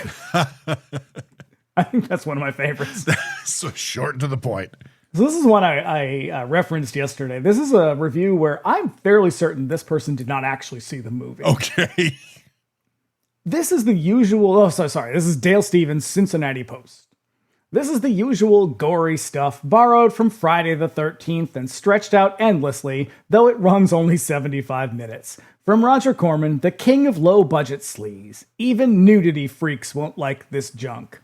I think that's one of my favorites. So short and to the point. So this is one I referenced yesterday. This is a review where I'm fairly certain this person did not actually see the movie. Okay. This is the usual... Oh, sorry. This is Dale Stevens' Cincinnati Post. This is the usual gory stuff borrowed from Friday the 13th and stretched out endlessly, though it runs only 75 minutes. From Roger Corman, the king of low-budget sleaze. Even nudity freaks won't like this junk.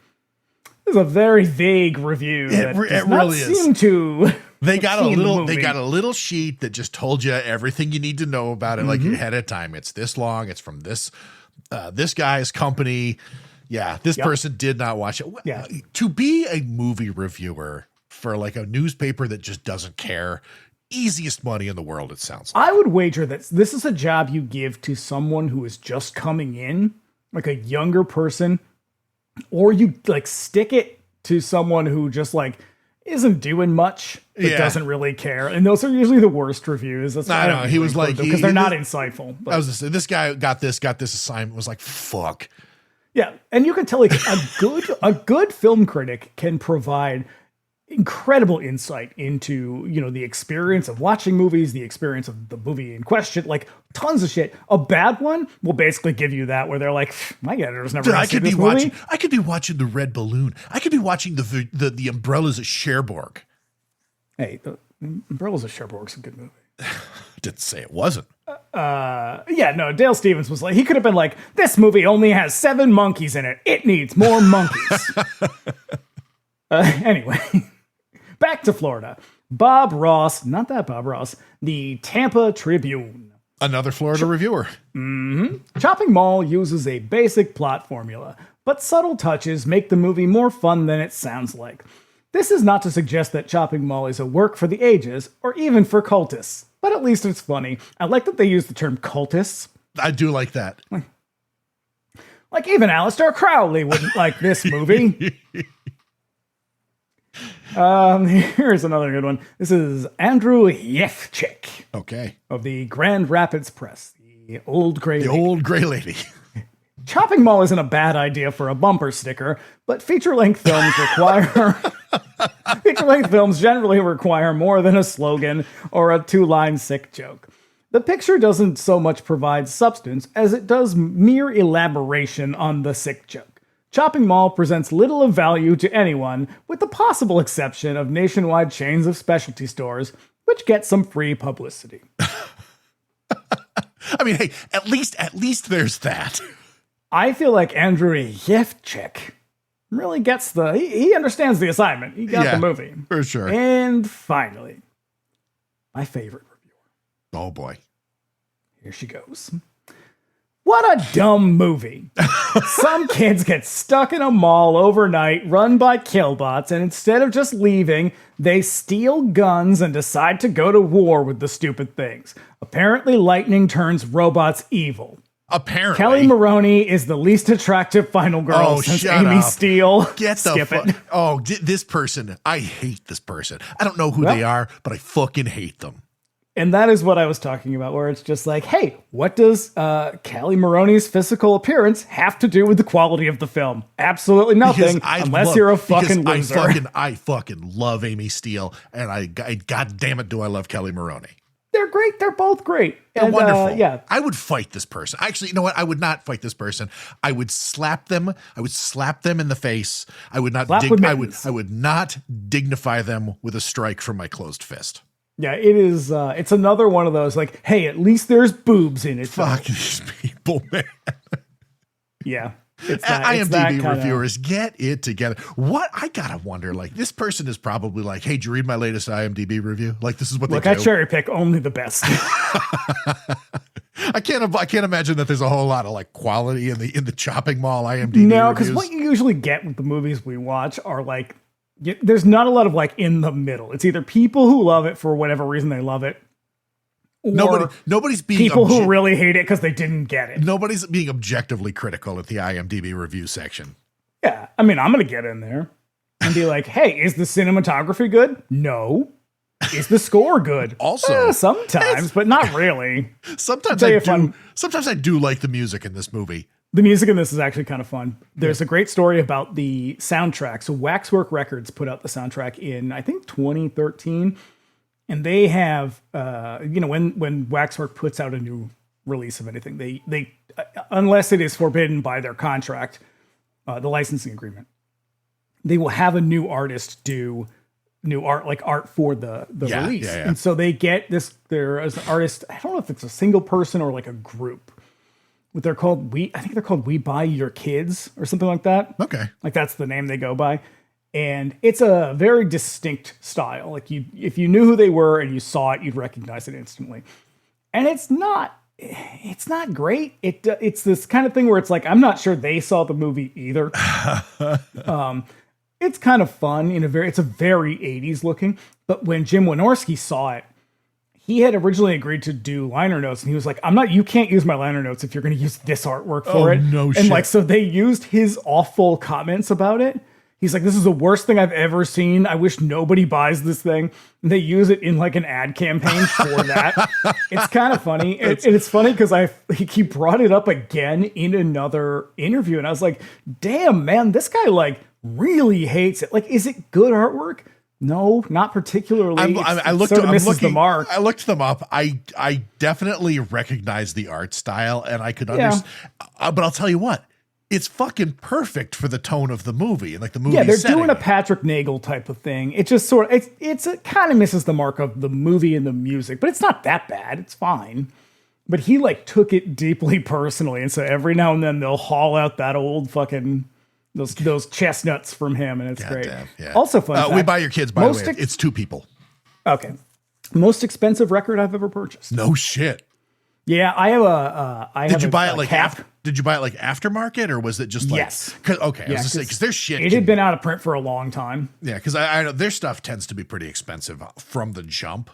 This is a very vague review. It really seem to. They got a little sheet that just told you everything you need to know about it, like ahead of time. It's this long. It's from this guy's company. Yeah, this person did not watch it. Yeah. To be a movie reviewer for like a newspaper that just doesn't care. Easiest money in the world, it sounds like. I would wager that this is a job you give to someone who is just coming in, like a younger person, or you like stick it to someone who just like isn't doing much, but doesn't really care. And those are usually the worst reviews. That's I know. He was like, because they're not insightful. But. I was just saying, this guy got this assignment, was like, fuck. Yeah. And you can tell like a good film critic can provide incredible insight into, you know, the experience of watching movies, the experience of the movie in question, like tons of shit. A bad one will basically give you that, where they're like, my editor's never going to see this movie. I could be watching The Red Balloon. I could be watching the Umbrellas at Cherbourg. Hey, the Umbrellas at Cherbourg's a good movie. Didn't say it wasn't. Yeah, no, Dale Stevens was like, he could have been like, this movie only has 7 monkeys in it. It needs more monkeys. Anyway. Back to Florida. Bob Ross, not that Bob Ross, the Tampa Tribune. Another Florida reviewer. Chopping Mall uses a basic plot formula, but subtle touches make the movie more fun than it sounds like. This is not to suggest that Chopping Mall is a work for the ages, or even for cultists, but at least it's funny. I like that they use the term cultists. I do like that. Like even Aleister Crowley wouldn't like this movie. Here's another good one. This is Andrew Yefchik. Okay. Of the Grand Rapids Press. The Old Gray Lady. Old Gray Lady. Chopping Mall isn't a bad idea for a bumper sticker, but feature-length films feature-length films generally require more than a slogan or a 2-line sick joke. The picture doesn't so much provide substance as it does mere elaboration on the sick joke. Chopping Mall presents little of value to anyone, with the possible exception of nationwide chains of specialty stores, which get some free publicity. I mean, hey, at least there's that. I feel like Andrew Yefchik really gets he understands the assignment. He got the movie. For sure. And finally, my favorite reviewer. Oh boy. Here she goes. What a dumb movie. Some kids get stuck in a mall overnight run by killbots, and instead of just leaving, they steal guns and decide to go to war with the stupid things. Apparently, lightning turns robots evil. Apparently. Kelli Maroney is the least attractive final girl since Amy Steele. Get the fuck. Oh, this person. I hate this person. I don't know who they are, but I fucking hate them. And that is what I was talking about, where it's just like, hey, what does Kelli Maroney's physical appearance have to do with the quality of the film? Absolutely nothing, unless you're a fucking loser. I fucking love Amy Steele, and I God damn it, do I love Kelli Maroney. They're great. They're both great. They're wonderful. Yeah. I would fight this person. Actually, you know what? I would not fight this person. I would slap them. I would slap them in the face. I would not. I would not dignify them with a strike from my closed fist. Yeah, it is. It's another one of those like, hey, at least there's boobs in it. Fuck these people, man. Yeah. IMDb reviewers, get it together. What? I gotta wonder, like, this person is probably like, hey, did you read my latest IMDb review? Like, this is what they do. I cherry pick only the best. I can't imagine that there's a whole lot of like quality in the Chopping Mall IMDb No, because what you usually get with the movies we watch are like, there's not a lot of like in the middle. It's either people who love it for whatever reason they love it, or nobody's being people who really hate it because they didn't get it. Nobody's being objectively critical at the IMDb review section. Yeah, I mean, I'm gonna get in there and be like, "Hey, is the cinematography good? No. Is the score good? Also, sometimes, but not really. Sometimes I do like the music in this movie. The music in this is actually kind of fun. There's a great story about the soundtrack. So Waxwork Records put out the soundtrack in, I think, 2013. And they have, when Waxwork puts out a new release of anything, they unless it is forbidden by their contract, the licensing agreement, they will have a new artist do new art, like art for the release. Yeah. And so they get this, there as an artist, I don't know if it's a single person or like a group. What they're called, I think they're called We Buy Your Kids or something like that. Okay. Like that's the name they go by. And it's a very distinct style. Like if you knew who they were and you saw it, you'd recognize it instantly. And it's not great. It's this kind of thing where it's like, I'm not sure they saw the movie either. it's kind of fun it's a very 80s looking. But when Jim Wynorski saw it, he had originally agreed to do liner notes, and he was like, you can't use my liner notes if you're going to use this artwork for it. No and shit. like, so they used his awful comments about it. He's like, this is the worst thing I've ever seen. I wish nobody buys this thing. And they use it in like an ad campaign for that. It's kind of funny. And it's funny because he brought it up again in another interview. And I was like, damn, man, this guy like really hates it. Like, is it good artwork? No, not particularly. I looked them up. I definitely recognize the art style, and I could understand. But I'll tell you what, it's fucking perfect for the tone of the movie and like the movie. Yeah, they're setting. doing a Patrick Nagel type of thing. It just it kind of misses the mark of the movie and the music, but it's not that bad. It's fine. But he like took it deeply personally, and so every now and then they'll haul out that old fucking. Those chestnuts from him, and it's great. Damn, yeah. Also fun fact, we buy your kids, by the way. It's 2 people. Okay. Most expensive record I've ever purchased. No shit. Yeah, I have Did you buy it like cap. Did you buy it like aftermarket, or was it just like? Yes. Okay, I was gonna say because their shit. It had been out of print for a long time. Yeah, because I know their stuff tends to be pretty expensive from the jump.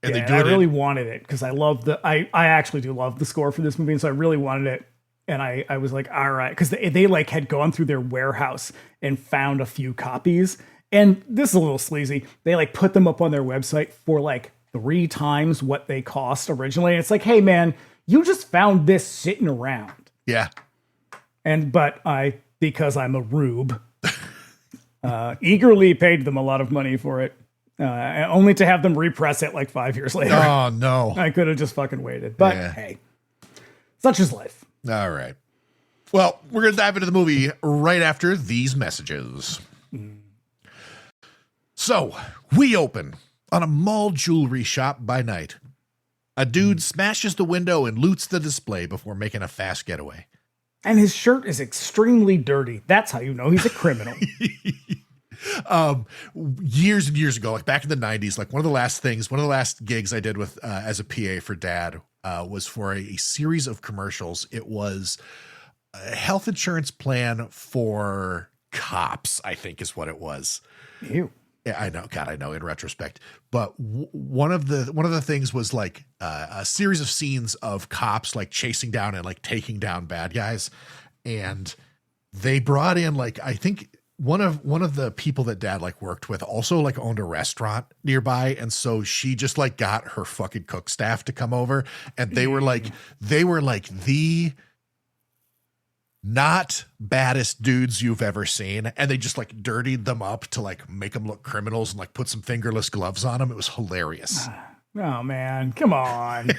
And I really wanted it because I actually do love the score for this movie, and so I really wanted it. And I was like, all right, because they like had gone through their warehouse and found a few copies. And this is a little sleazy. They like put them up on their website for like 3 times what they cost originally. And it's like, hey man, you just found this sitting around. Yeah. But because I'm a rube, eagerly paid them a lot of money for it. Only to have them repress it like 5 years later. Oh no. I could have just fucking waited. But hey, such is life. All right. Well, we're going to dive into the movie right after these messages. So, we open on a mall jewelry shop by night. A dude smashes the window and loots the display before making a fast getaway. And his shirt is extremely dirty. That's how you know he's a criminal. Years and years ago, like back in the 90s, like one of the last gigs I did with as a PA for Dad was for a series of commercials. It was a health insurance plan for cops, I think is what it was. Ew. Yeah, I know. God, I know in retrospect, but one of the things was like a series of scenes of cops like chasing down and like taking down bad guys. And they brought in like, I think one of the people that Dad like worked with also like owned a restaurant nearby. And so she just like got her fucking cook staff to come over, and they were like the not baddest dudes you've ever seen. And they just like dirtied them up to like make them look criminals and like put some fingerless gloves on them. It was hilarious. Oh man, come on.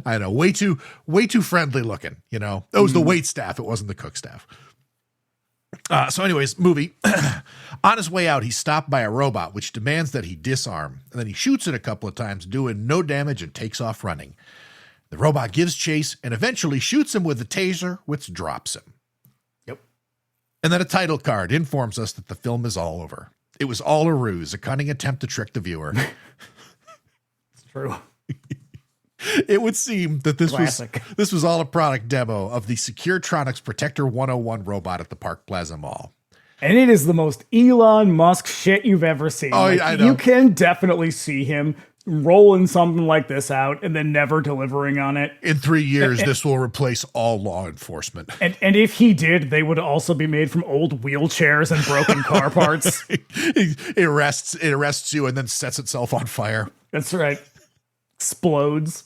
I know. Way too friendly looking, you know. It was the wait staff. It wasn't the cook staff. So anyways, movie. On his way out, he's stopped by a robot, which demands that he disarm. And then he shoots it a couple of times, doing no damage, and takes off running. The robot gives chase and eventually shoots him with a taser, which drops him. Yep. And then a title card informs us that the film is all over. It was all a ruse, a cunning attempt to trick the viewer. It's true. It would seem that this Classic. was all a product demo of the Securetronics Protector 101 robot at the Park Plaza Mall. And it is the most Elon Musk shit you've ever seen. Oh, like, I know. You can definitely see him rolling something like this out and then never delivering on it. In 3 years, this will replace all law enforcement. And if he did, they would also be made from old wheelchairs and broken car parts. It arrests you and then sets itself on fire. That's right. Explodes.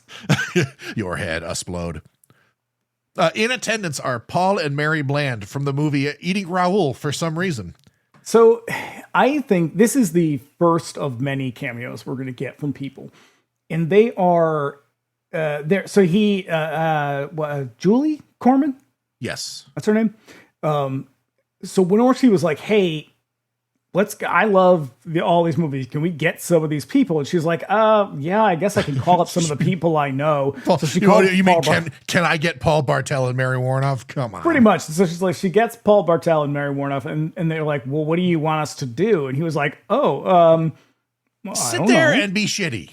Your head explode. In attendance are Paul and Mary Bland from the movie Eating Raoul for some reason. So I think this is the first of many cameos we're going to get from people. And they are there. So Julie Corman? Yes. That's her name. So Wynorski was like, hey, I love all these movies. Can we get some of these people? And she's like, yeah, I guess I can call up some of the people I know. Paul, so she can I get Paul Bartel and Mary Warnoff? Come on. Pretty much. So she's like, she gets Paul Bartel and Mary Warnoff, and they're like, well, what do you want us to do? And he was like, sit there and be shitty.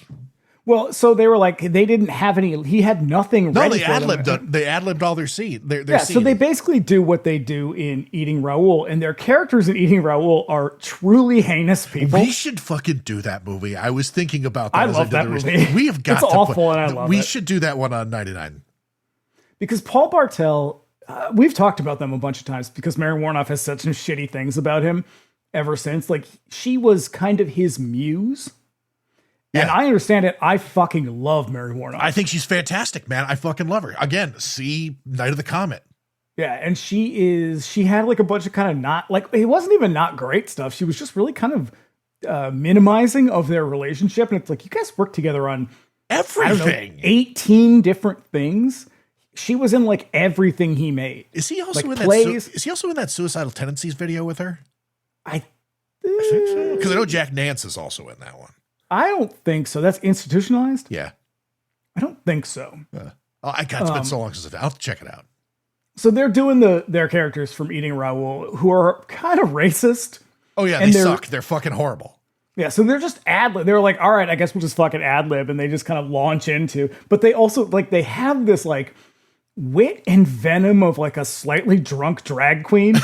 Well, so they were like, they didn't have any, he had nothing No, ready they for ad-libbed them. they ad-libbed all their scene. Yeah, so they basically do what they do in Eating Raoul, and their characters in Eating Raoul are truly heinous people. We should fucking do that movie. I was thinking about that. I love that movie. We have got it's to awful, and I love it. We should do that one on 99. Because Paul Bartel, we've talked about them a bunch of times because Mary Warnoff has said some shitty things about him ever since. Like, she was kind of his muse. Yeah. And I understand it. I fucking love Mary Warnoff. I think she's fantastic, man. I fucking love her. Again, see Night of the Comet. Yeah, and she had like a bunch of kind of not, like, it wasn't even not great stuff. She was just really kind of minimizing of their relationship. And it's like, you guys work together on everything. 18 different things. She was in like everything he made. Is he also like in plays. Is he also in that Suicidal Tendencies video with her? I think so. Because I know Jack Nance is also in that one. I don't think so. That's institutionalized? Yeah. I don't think so. It's been so long since I'll have to check it out. So they're doing their characters from Eating Raoul who are kind of racist. Oh, yeah, they suck. They're fucking horrible. Yeah, so they're just ad-lib. They're like, all right, I guess we'll just fucking ad-lib. And they just kind of launch into. But they also, like, they have this, like, wit and venom of like a slightly drunk drag queen.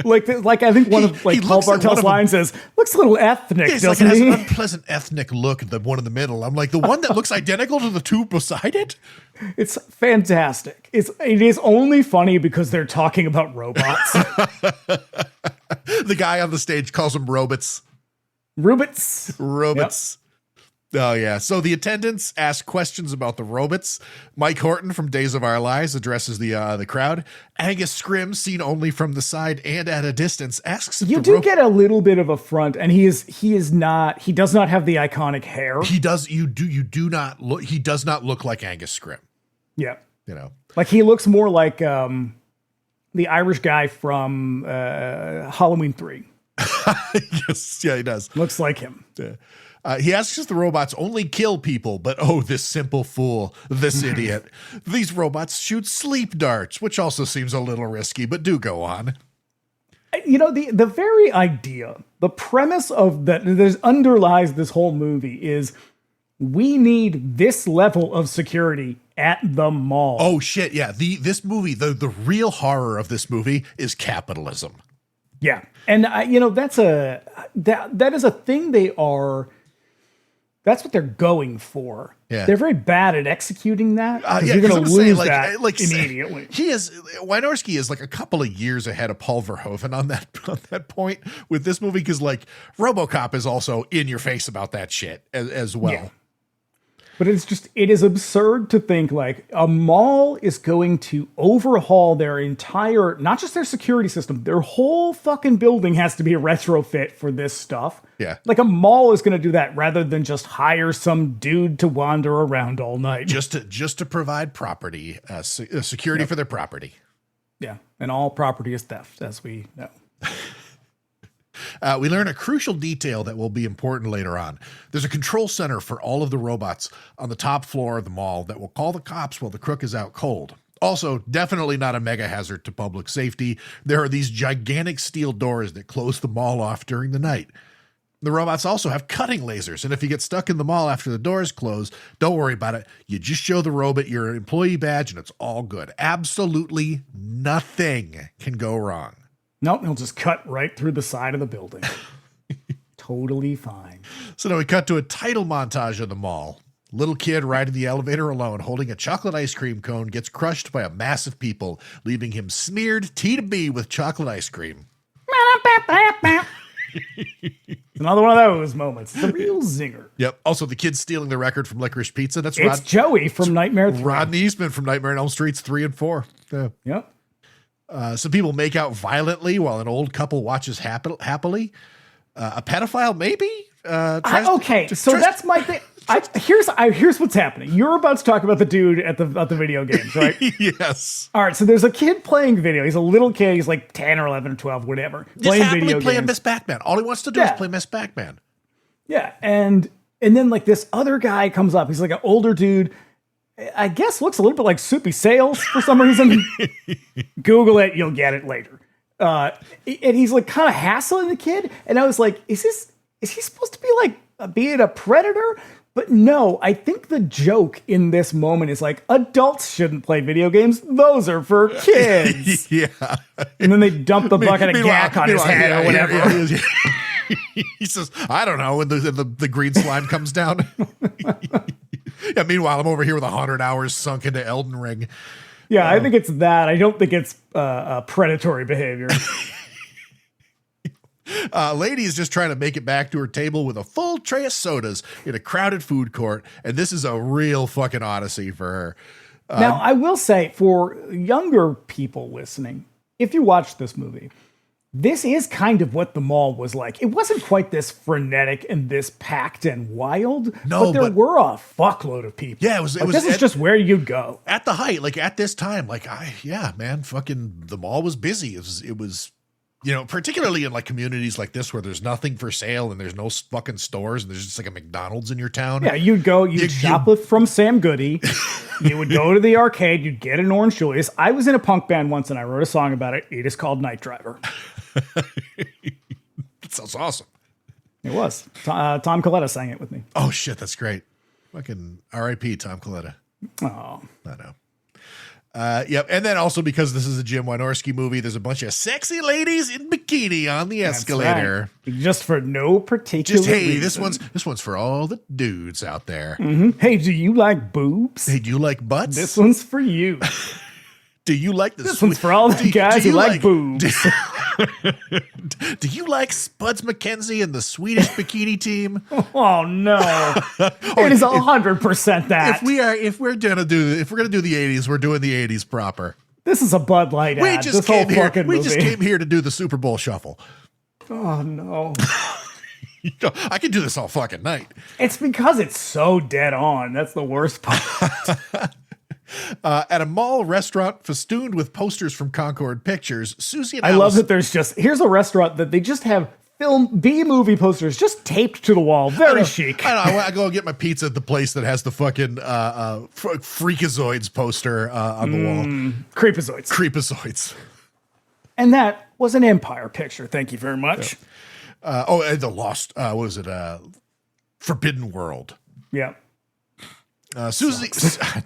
like I think one of like Paul Bartel's lines says, looks a little ethnic, doesn't like he? It has an unpleasant ethnic look, the one in the middle. I'm like, the one that looks identical to the two beside it? It's fantastic. It is only funny because they're talking about robots. The guy on the stage calls them robots. Robots. Yep. Oh, yeah. So the attendants ask questions about the robots. Mike Horton from Days of Our Lives addresses the crowd. Angus Scrim, seen only from the side and at a distance, asks if you do get a little bit of a front, and he does not have the iconic hair. He does. You do not look. He does not look like Angus Scrim. Yeah. You know, like he looks more like the Irish guy from Halloween 3. Yes, yeah, he does. Looks like him. Yeah. He asks if the robots only kill people, but oh, this simple fool, this idiot. These robots shoot sleep darts, which also seems a little risky, but do go on. You know, the very idea, the premise of that underlies this whole movie is we need this level of security at the mall. Oh, shit, yeah. This movie, the real horror of this movie is capitalism. Yeah. And, that is a thing that's what they're going for. Yeah. They're very bad at executing that. Yeah, you're going to lose that immediately. Wynorski is like a couple of years ahead of Paul Verhoeven on that point with this movie, because like RoboCop is also in your face about that shit as well. Yeah. But it is absurd to think like a mall is going to overhaul their entire, not just their security system, their whole fucking building has to be a retrofit for this stuff. Yeah. Like a mall is going to do that rather than just hire some dude to wander around all night. Just to provide property, security for their property. Yeah. And all property is theft, as we know. We learn a crucial detail that will be important later on. There's a control center for all of the robots on the top floor of the mall that will call the cops while the crook is out cold. Also, definitely not a mega hazard to public safety. There are these gigantic steel doors that close the mall off during the night. The robots also have cutting lasers, and if you get stuck in the mall after the doors close, don't worry about it. You just show the robot your employee badge and it's all good. Absolutely nothing can go wrong. Nope, he'll just cut right through the side of the building. Totally fine. So now we cut to a title montage of the mall. Little kid riding the elevator alone, holding a chocolate ice cream cone, gets crushed by a mass of people, leaving him smeared T to B with chocolate ice cream. Another one of those moments. It's a real zinger. Yep. Also, the kid stealing the record from Licorice Pizza. It's Joey from Nightmare 3. Rodney Eastman from Nightmare on Elm Streets 3 and 4. Yeah. Yep. Some people make out violently while an old couple watches happily. A pedophile, maybe? That's my thing. Here's what's happening. You're about to talk about the dude at the video games, right? Yes. All right, so there's a kid playing video. He's a little kid. He's like 10 or 11 or 12, whatever. Just happily playing Miss Pac-Man. All he wants to do is play Miss Pac-Man. Yeah, and then like this other guy comes up. He's like an older dude. I guess looks a little bit like Soupy Sales for some reason. Google it, you'll get it later. And he's like kind of hassling the kid. And I was like, is he supposed to be like being a predator? But no, I think the joke in this moment is like, adults shouldn't play video games. Those are for kids. Yeah. And then they dump the bucket of gack on his head or whatever. He says, I don't know, when the green slime comes down. Yeah, meanwhile, I'm over here with 100 hours sunk into Elden Ring. Yeah, I think it's that. I don't think it's predatory behavior. Lady is just trying to make it back to her table with a full tray of sodas in a crowded food court, and this is a real fucking odyssey for her. Now, I will say, for younger people listening, if you watch this movie, this is kind of what the mall was like. It wasn't quite this frenetic and this packed and wild, but there were a fuckload of people. Yeah, this is just where you'd go. At the height, like at this time, fucking the mall was busy. It was, particularly in like communities like this where there's nothing for sale and there's no fucking stores and there's just like a McDonald's in your town. Yeah, you'd shoplift from Sam Goody. You would go to the arcade. You'd get an Orange Julius. I was in a punk band once and I wrote a song about it. It is called Night Driver. That sounds awesome. It was. Tom Colletta sang it with me. Oh, shit, that's great. Fucking R.I.P. Tom Colletta. Oh. I know. Yep. And then also because this is a Jim Wynorski movie, there's a bunch of sexy ladies in bikini on the escalator. Right. Just for no particular reason. This one's for all the dudes out there. Mm-hmm. Hey, do you like boobs? Hey, do you like butts? This one's for you. Do you like this one's for all the guys who like boobs. Do you like Spuds McKenzie and the Swedish bikini team? Oh no. It is 100% that. If we're gonna do the 80s, we're doing the 80s proper. This is a Bud Light ad. We just came here to do the Super Bowl shuffle. Oh no. I can do this all fucking night. It's because it's so dead on. That's the worst part. At a mall restaurant festooned with posters from Concord Pictures, Susie and I love that here's a restaurant that they just have B-movie posters just taped to the wall. Very chic. I go get my pizza at the place that has the fucking Freakazoids poster on the wall. Creepazoids. And that was an Empire picture. Thank you very much. Yeah. And the Lost, what was it? Forbidden World. Yeah. Susie,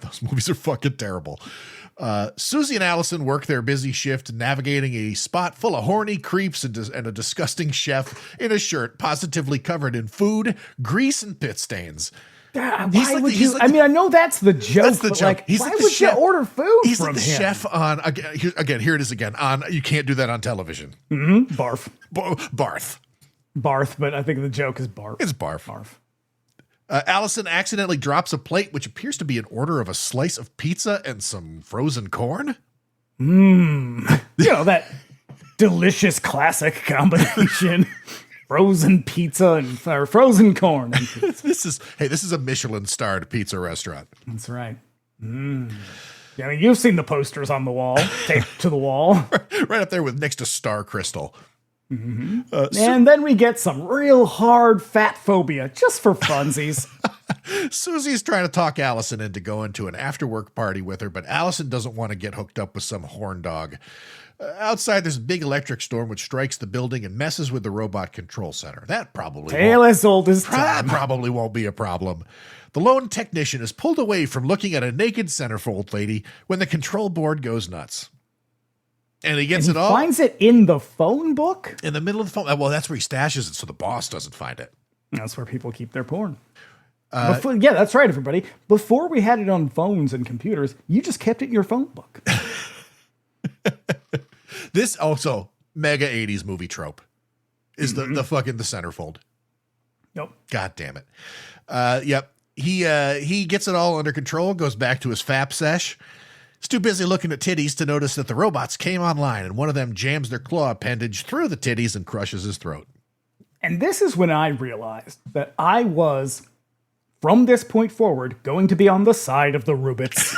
those movies are fucking terrible. Susie and Allison work their busy shift navigating a spot full of horny creeps and a disgusting chef in a shirt positively covered in food, grease, and pit stains. Why would you? I mean, I know that's the joke. That's the joke. Like, why would you order food He's from like the him? chef on again. Here it is again. You can't do that on television. Mm-hmm. Barf. Barth. But I think the joke is barf. It's barf. Allison accidentally drops a plate, which appears to be an order of a slice of pizza and some frozen corn. That delicious classic combination. Frozen pizza and frozen corn. This is a Michelin-starred pizza restaurant. That's right. Yeah, I mean, you've seen the posters on the wall, taped to the wall. Right up there next to Star Crystal. Mm-hmm. And then we get some real hard fat phobia just for funsies. Susie's trying to talk Allison into going to an after-work party with her, but Allison doesn't want to get hooked up with some horn dog. Outside, there's a big electric storm which strikes the building and messes with the robot control center. That probably as old as time. Probably won't be a problem. The lone technician is pulled away from looking at a naked centerfold lady when the control board goes nuts. And he gets it all. Finds it in the phone book? In the middle of the phone. Well, that's where he stashes it so the boss doesn't find it. That's where people keep their porn. Yeah, that's right, everybody. Before we had it on phones and computers, you just kept it in your phone book. This also, mega 80s movie trope, is the fucking the centerfold. Nope. God damn it. Yep. He gets it all under control, goes back to his FAP sesh. He's too busy looking at titties to notice that the robots came online, and one of them jams their claw appendage through the titties and crushes his throat. And this is when I realized that I was, from this point forward, going to be on the side of the Rubits.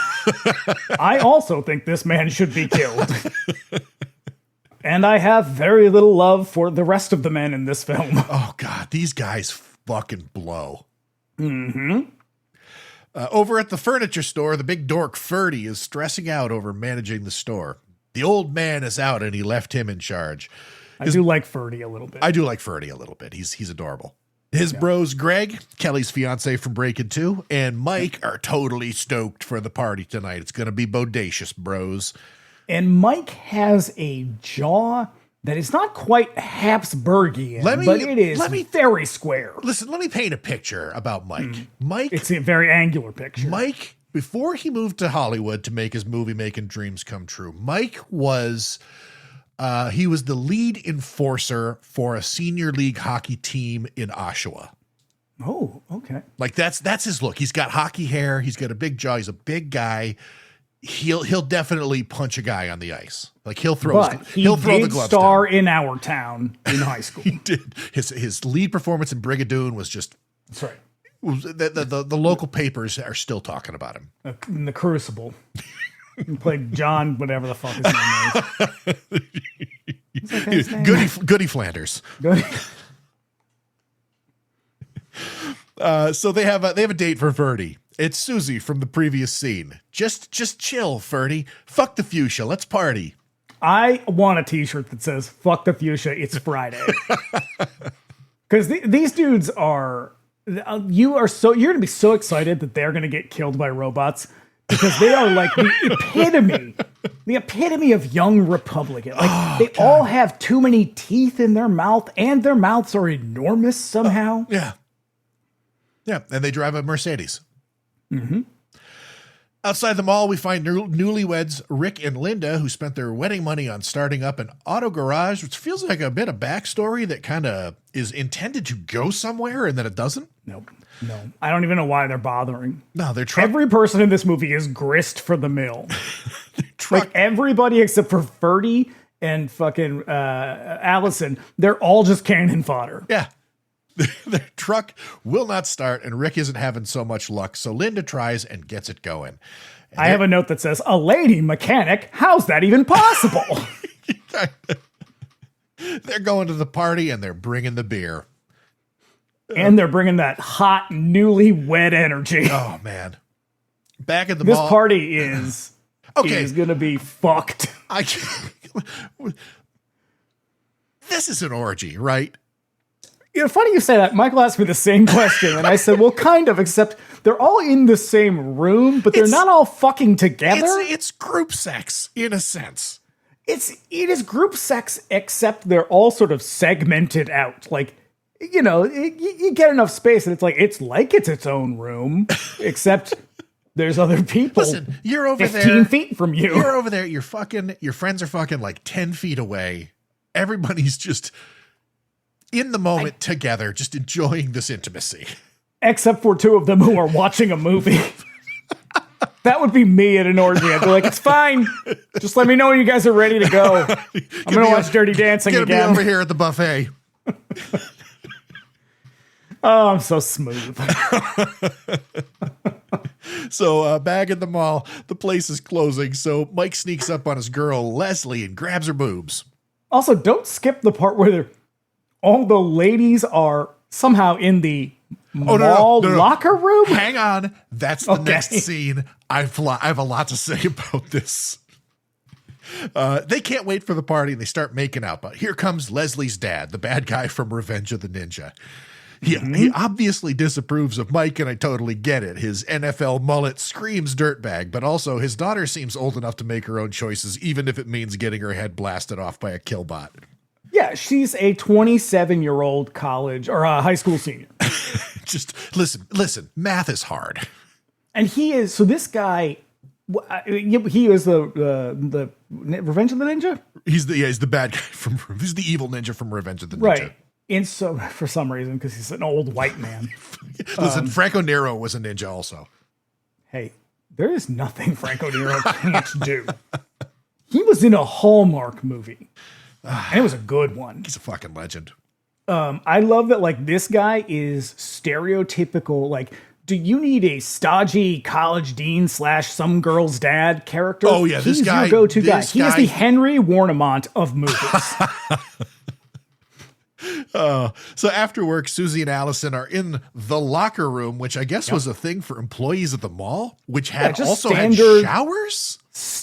I also think this man should be killed. And I have very little love for the rest of the men in this film. Oh, God, these guys fucking blow. Mm-hmm. Over at the furniture store, the big dork Ferdy is stressing out over managing the store. The old man is out and he left him in charge. I do like Ferdy a little bit. I do like Ferdy a little bit. He's adorable. His bros, Greg, Kelly's fiance from Breaking 2, and Mike are totally stoked for the party tonight. It's going to be bodacious, bros. And Mike has a jaw that is not quite Habsburgian, but it is very square. Listen, let me paint a picture about Mike. Mike, it's a very angular picture. Mike, before he moved to Hollywood to make his movie-making dreams come true, Mike was... he was the lead enforcer for a senior league hockey team in Oshawa. Oh, okay. Like that's his look. He's got hockey hair. He's got a big jaw. He's a big guy. He'll definitely punch a guy on the ice. Like he'll throw the gloves star down. in our town in high school. He did. His lead performance in Brigadoon was just. That's right. The local papers are still talking about him. In The Crucible. He played John, whatever the fuck his name is. Goody Flanders. So they have a date for Ferdy. It's Susie from the previous scene. Just chill, Ferdy. Fuck the fuchsia. Let's party. I want a t-shirt that says "Fuck the fuchsia, it's Friday." Because these dudes are, you're going to be so excited that they're going to get killed by robots. Because they are like the epitome of young Republican. Like they all have too many teeth in their mouth, and their mouths are enormous somehow. Yeah, and they drive a Mercedes. Mm-hmm. Outside the mall, we find newlyweds Rick and Linda, who spent their wedding money on starting up an auto garage, which feels like a bit of backstory that kind of is intended to go somewhere and then it doesn't. Nope. No, I don't even know why they're bothering. No, they're every person in this movie is grist for the mill. Like everybody except for Ferdy and fucking Allison, they're all just cannon fodder. Yeah. Their truck will not start, and Rick isn't having so much luck, so Linda tries and gets it going. And I have a note that says, "A lady mechanic? How's that even possible?" They're going to the party, and they're bringing the beer. And they're bringing that hot, newly wed energy. Oh, man. Back at the mall. This party is going to be fucked. This is an orgy, right? You know, funny you say that. Michael asked me the same question, and I said, well, kind of, except they're all in the same room, but they're not all fucking together. It's group sex, in a sense. It is group sex, except they're all sort of segmented out. Like, you know, you get enough space, and it's like it's its own room, except there's other people. Listen, you're over 15 feet from you. You're over there. Your friends are fucking like 10 feet away. Everybody's just in the moment together, just enjoying this intimacy. Except for two of them who are watching a movie. That would be me at an orgy. I'd be like, it's fine. Just let me know when you guys are ready to go. I'm going to watch Dirty Dancing again. Get me over here at the buffet. Oh, I'm so smooth. So back at the mall, the place is closing. So Mike sneaks up on his girl, Leslie, and grabs her boobs. Also, don't skip the part where all the ladies are somehow in the mall locker room. Hang on. That's the next scene. I have a lot to say about this. They can't wait for the party and they start making out. But here comes Leslie's dad, the bad guy from Revenge of the Ninja. He obviously disapproves of Mike, and I totally get it. His NFL mullet screams dirtbag, but also his daughter seems old enough to make her own choices, even if it means getting her head blasted off by a killbot. Yeah, she's a 27-year-old college or a high school senior. Just listen, math is hard. And he is, so this guy, he is the Revenge of the Ninja? He's the bad guy he's the evil ninja from Revenge of the Ninja. Right. And so, for some reason, because he's an old white man. Listen, Franco Nero was a ninja also. Hey, there is nothing Franco Nero can't do. He was in a Hallmark movie. And it was a good one. He's a fucking legend. I love that, like, this guy is stereotypical. Like, do you need a stodgy college dean / some girl's dad character? Oh, yeah, He's your go-to guy. He is the Henry Warnemont of movies. So after work, Susie and Allison are in the locker room, which I guess was a thing for employees at the mall, which had showers.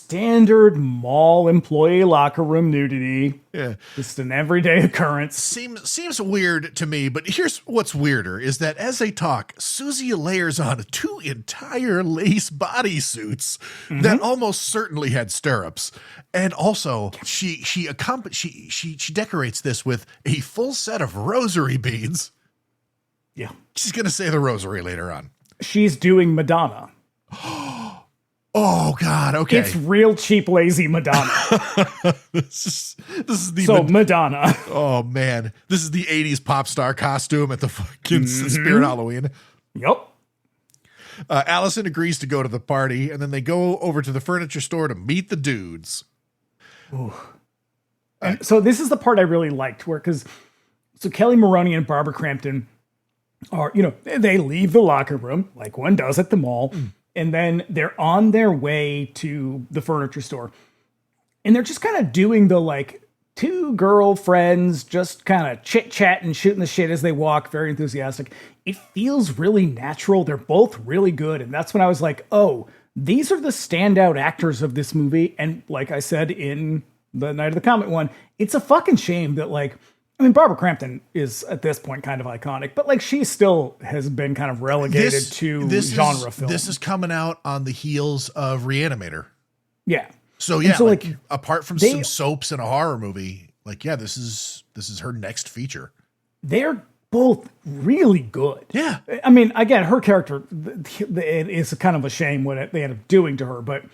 standard mall employee locker room nudity. Yeah. Just an everyday occurrence. Seems weird to me, but here's what's weirder is that as they talk, Susie layers on 2 entire lace bodysuits that almost certainly had stirrups. And also she decorates this with a full set of rosary beads. Yeah. She's going to say the rosary later on. She's doing Madonna. Oh God. Okay. It's real cheap, lazy Madonna. this is the Madonna. Oh man. This is the 80s pop star costume at the fucking Spirit Halloween. Yep. Allison agrees to go to the party, and then they go over to the furniture store to meet the dudes. Ooh. And so this is the part I really liked, so Kelli, Maroney, and Barbara Crampton are, they leave the locker room like one does at the mall, and then they're on their way to the furniture store, and they're just kind of doing the like 2 girlfriends just kind of chit chat and shooting the shit as they walk, very enthusiastic. It feels really natural. They're both really good, and that's when I was like, oh, these are the standout actors of this movie. And like I said in the Night of the Comet one, it's a fucking shame that Barbara Crampton is at this point kind of iconic, but she still has been kind of relegated to genre film. This is coming out on the heels of Reanimator. Yeah. So yeah, apart from some soaps and a horror movie, this is her next feature. They're both really good. Yeah. I mean, again, her character, it is kind of a shame what they end up doing to her, but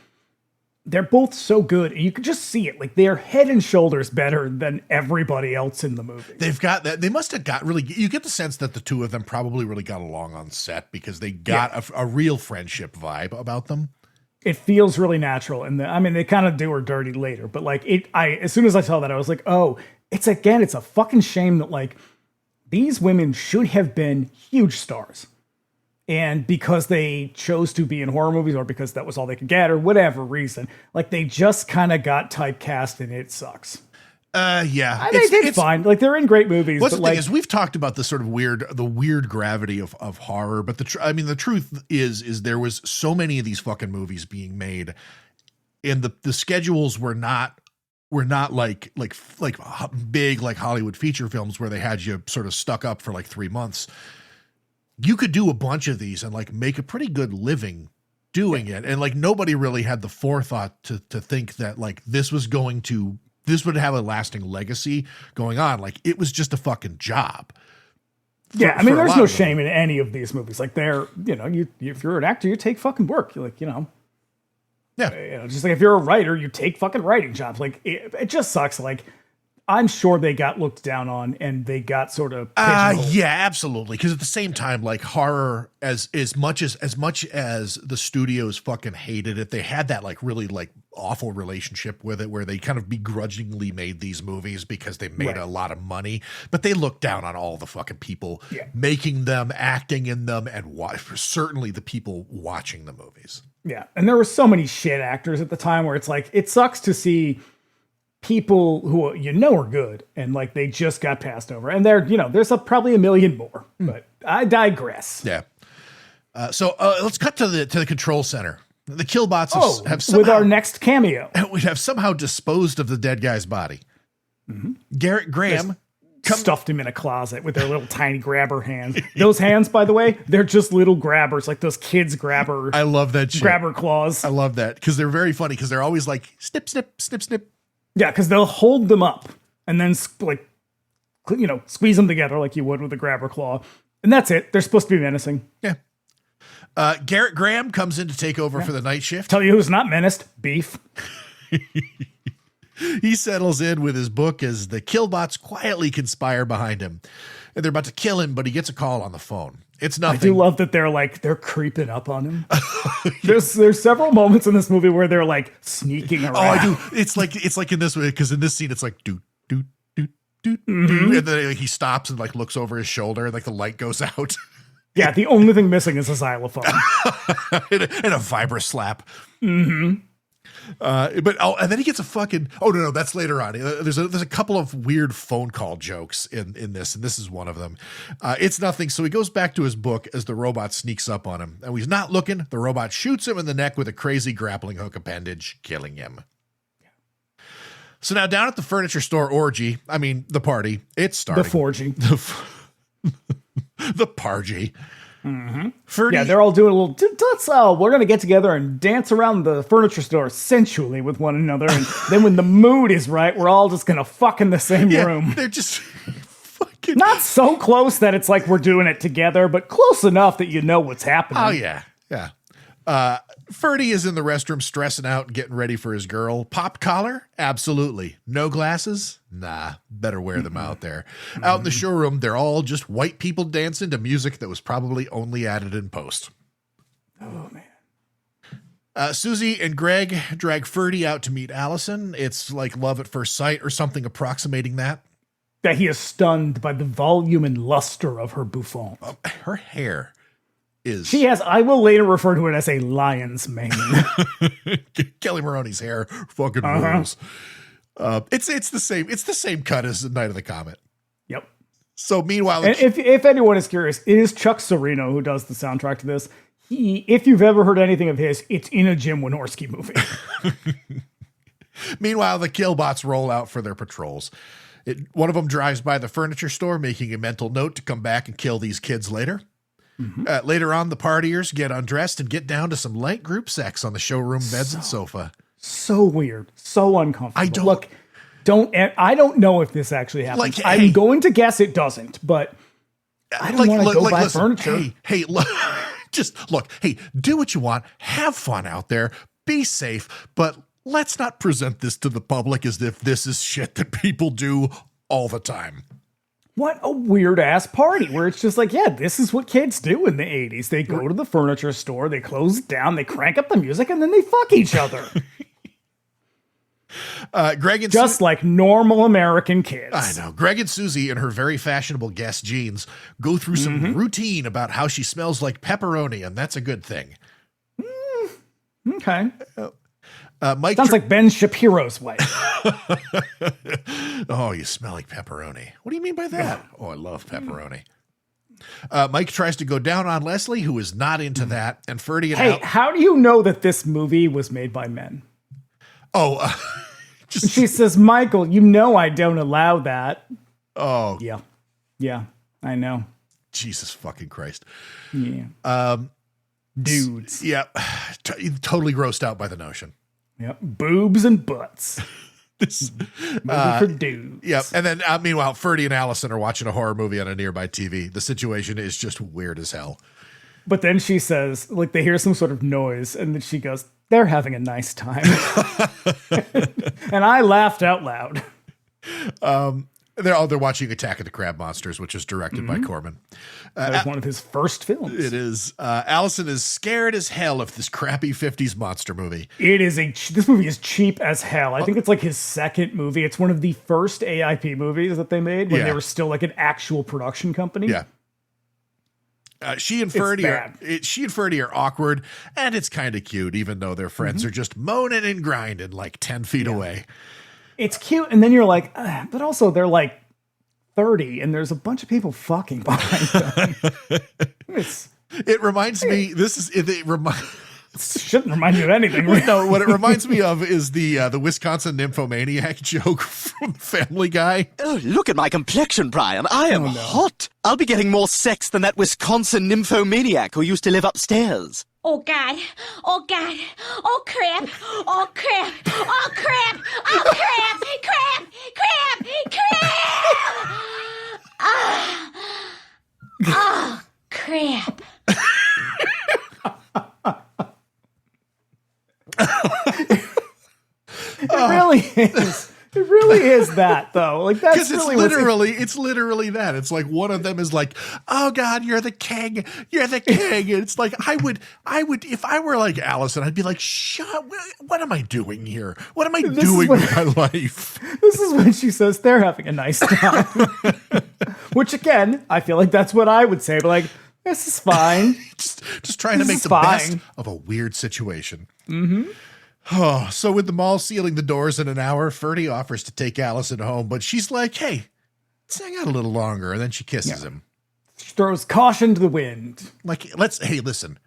they're both so good. And you can just see it. They're head and shoulders better than everybody else in the movie. They've got that. They must have got really, you get the sense that the 2 of them probably really got along on set because they got a real friendship vibe about them. It feels really natural. And they kind of do her dirty later, but as soon as I saw that, I was like, oh, it's a fucking shame that these women should have been huge stars. And because they chose to be in horror movies or because that was all they could get or whatever reason, they just kind of got typecast and it sucks. Yeah. They did fine. They're in great movies. What's the thing is we've talked about the sort of weird gravity of horror, but the truth is there was so many of these fucking movies being made and the schedules were not like big, Hollywood feature films where they had you sort of stuck up for 3 months. You could do a bunch of these and make a pretty good living doing it. And nobody really had the forethought to think that this would have a lasting legacy going on. It was just a fucking job. There's no shame in any of these movies. They're, if you're an actor, you take fucking work. You're yeah. Just if you're a writer, you take fucking writing jobs. It just sucks. I'm sure they got looked down on and they got sort of pigeonholed. Yeah, absolutely. Because at the same time, horror, as much as the studios fucking hated it, they had that really awful relationship with it where they kind of begrudgingly made these movies because they made a lot of money, but they looked down on all the fucking people making them, acting in them, and certainly the people watching the movies. Yeah, and there were so many shit actors at the time where it's it sucks to see people who are good and they just got passed over, and there's probably a million more, but I digress. Yeah. So let's cut to the control center. The killbots have somehow, with our next cameo, we have somehow disposed of the dead guy's body. Garrett Graham stuffed him in a closet with their little tiny grabber hands. Those hands, by the way, they're just little grabbers, like those kids grabber. I love that shit. Grabber claws. I love that because they're very funny because they're always snip, snip, snip, snip. Yeah, because they'll hold them up and then squeeze them together like you would with a grabber claw. And that's it. They're supposed to be menacing. Yeah. Garrett Graham comes in to take over for the night shift. Tell you who's not menaced. Beef. He settles in with his book as the killbots quietly conspire behind him. And they're about to kill him, but he gets a call on the phone. It's nothing. I do love that they're creeping up on him. There's several moments in this movie where they're sneaking around. Oh, I do. It's like in this way, because in this scene, it's doot, doot, doot, doot, doot. And then he stops and looks over his shoulder and the light goes out. Yeah, the only thing missing is a xylophone. and a vibra slap. Mm-hmm. And then he gets a fucking, no, that's later on. There's a couple of weird phone call jokes in this, and this is one of them. It's nothing. So he goes back to his book as the robot sneaks up on him, and when he's not looking, the robot shoots him in the neck with a crazy grappling hook appendage, killing him. So now down at the furniture store orgy, the party, it's starting. The forgy. The pargy. Mm-hmm. They're all doing a little, we're going to get together and dance around the furniture store sensually with one another. And then when the mood is right, we're all just going to fuck in the same room. They're just fucking. Not so close that it's like we're doing it together, but close enough that you know what's happening. Oh, yeah. Yeah. Ferdy is in the restroom stressing out and getting ready for his girl. Pop collar? Absolutely. No glasses? Nah, better wear them out there. Out in the showroom, they're all just white people dancing to music that was probably only added in post. Oh, man. Susie and Greg drag Ferdy out to meet Allison. It's like love at first sight or something approximating that. That he is stunned by the volume and luster of her bouffant. Her hair. She has, I will later refer to it as a lion's mane. Kelli Maroney's hair fucking rules. It's the same cut as the Night of the Comet. Yep. So meanwhile, and if anyone is curious, it is Chuck Serino who does the soundtrack to this. If you've ever heard anything of his, it's in a Jim Wynorski movie. Meanwhile, the killbots roll out for their patrols. One of them drives by the furniture store, making a mental note to come back and kill these kids later. Mm-hmm. Later on, the partiers get undressed and get down to some light group sex on the showroom beds and sofa. So weird. So uncomfortable. I don't know if this actually happens. I'm going to guess it doesn't, but I don't want to go buy furniture. Hey, look, do what you want. Have fun out there. Be safe. But let's not present this to the public as if this is shit that people do all the time. What a weird ass party where it's just like, this is what kids do in the 80s. They go to the furniture store, they close it down, they crank up the music, and then they fuck each other. Greg and like normal American kids. I know. Greg and Susie in her very fashionable Guess jeans go through some routine about how she smells like pepperoni, and that's a good thing. Okay. Mike sounds like Ben Shapiro's wife. Oh, you smell like pepperoni. What do you mean by that? Oh, I love pepperoni. Mike tries to go down on Leslie, who is not into that, and Ferdy and how do you know that this movie was made by men? She says, Michael, I don't allow that. Oh. Yeah, I know. Jesus fucking Christ. Yeah. Dudes. Yeah. Totally grossed out by the notion. Yep. Boobs and butts. This movie for dudes. Yep. And then meanwhile, Ferdy and Allison are watching a horror movie on a nearby TV. The situation is just weird as hell. But then she says, they hear some sort of noise, and then she goes, they're having a nice time. And I laughed out loud. They're watching Attack of the Crab Monsters, which is directed by Corman. That's one of his first films. It is. Allison is scared as hell of this crappy 50s monster movie. This movie is cheap as hell. I think it's like his second movie. It's one of the first AIP movies that they made when they were still like an actual production company. Yeah. She and Ferdy are awkward, and it's kind of cute, even though their friends are just moaning and grinding like 10 feet away. It's cute, and then you're like, but also they're like 30, and there's a bunch of people fucking behind them. It reminds me. It shouldn't remind you of anything. Right? No, what it reminds me of is the Wisconsin nymphomaniac joke from Family Guy. Oh, look at my complexion, Brian. I am hot. I'll be getting more sex than that Wisconsin nymphomaniac who used to live upstairs. Oh, God. Oh, God. Oh, crap. Oh, crap. Oh, crap. Oh, crap. Crap. Crap. Crap. Oh, crap. It really is. It really is that, though. Like that's really it's literally that. It's like one of them is like, "Oh God, you're the king. You're the king." And it's like I would if I were like Allison, I'd be like, "Shut! What am I doing here? What am I doing with my life?" This is when she says they're having a nice time. Which again, I feel like that's what I would say. But like, this is fine. just trying to make the best of a weird situation. Mm-hmm. Oh, so with the mall sealing the doors in an hour, Ferdy offers to take Allison home, but she's like, hey, let's hang out a little longer. And then she kisses him. She throws caution to the wind. Like, hey, listen,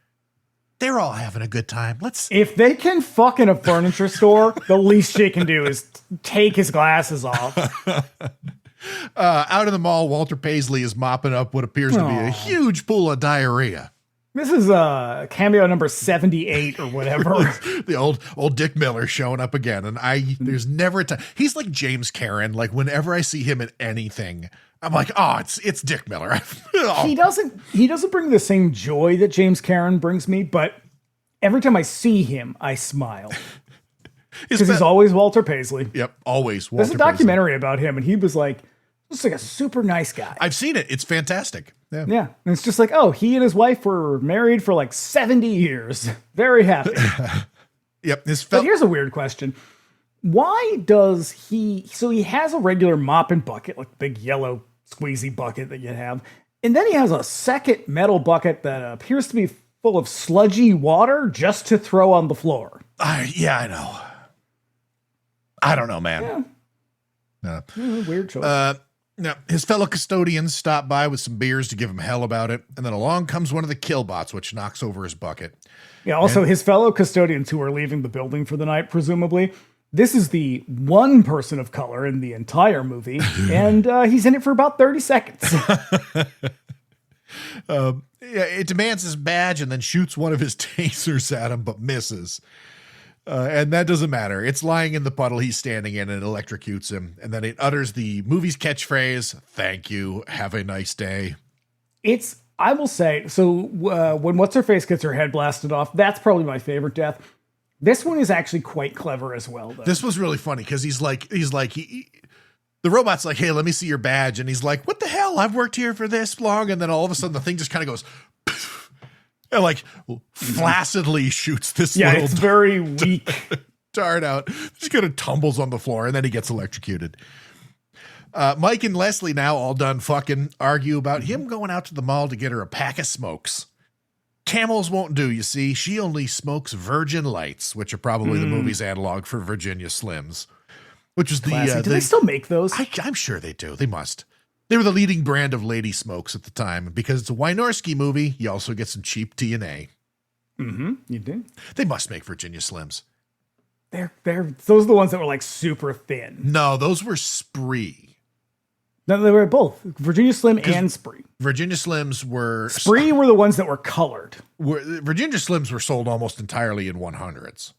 they're all having a good time. If they can fuck in a furniture store, the least she can do is take his glasses off. Out in the mall, Walter Paisley is mopping up what appears to be a huge pool of diarrhea. This is cameo number 78 or whatever. The old Dick Miller showing up again. And there's never a time. He's like James Caron. Like whenever I see him in anything, I'm like, oh, it's Dick Miller. He doesn't bring the same joy that James Caron brings me, but every time I see him, I smile. Because he's always Walter Paisley. Yep, always Walter There's a documentary about him, and he was like, just like a super nice guy. I've seen it. It's fantastic. Yeah. And it's just like, oh, he and his wife were married for like 70 years. Very happy. Yep. But here's a weird question. Why does he has a regular mop and bucket, like the big yellow squeezy bucket that you have. And then he has a second metal bucket that appears to be full of sludgy water just to throw on the floor. Yeah, I know. I don't know, man. Yeah. Weird choice. Now, his fellow custodians stop by with some beers to give him hell about it, and then along comes one of the killbots, which knocks over his bucket. Yeah, also his fellow custodians who are leaving the building for the night, presumably. This is the one person of color in the entire movie, and he's in it for about 30 seconds. It demands his badge and then shoots one of his tasers at him, but misses. And that doesn't matter. It's lying in the puddle he's standing in and it electrocutes him. And then it utters the movie's catchphrase, "Thank you. Have a nice day." I will say, so when What's-Her-Face gets her head blasted off, that's probably my favorite death. This one is actually quite clever as well, though. This was really funny because the robot's like, "Hey, let me see your badge." And he's like, "What the hell? I've worked here for this long." And then all of a sudden the thing just kind of goes and like flaccidly shoots this little it's very weak dart out. Just kind of tumbles on the floor and then he gets electrocuted. Mike and Leslie, now all done fucking, argue about him going out to the mall to get her a pack of smokes. Camels won't do, you see. She only smokes Virgin Lights, which are probably the movie's analog for Virginia Slims. Which is do they still make those? I'm sure they do. They must. They were the leading brand of lady smokes at the time. Because it's a Wynorski movie, you also get some cheap TNA. Mm-hmm. You do. They must make Virginia Slims. Those are the ones that were like super thin. No, those were Spree. No, they were both Virginia Slim and Spree. Virginia Slims were Spree were the ones that were colored. Virginia Slims were sold almost entirely in 100s.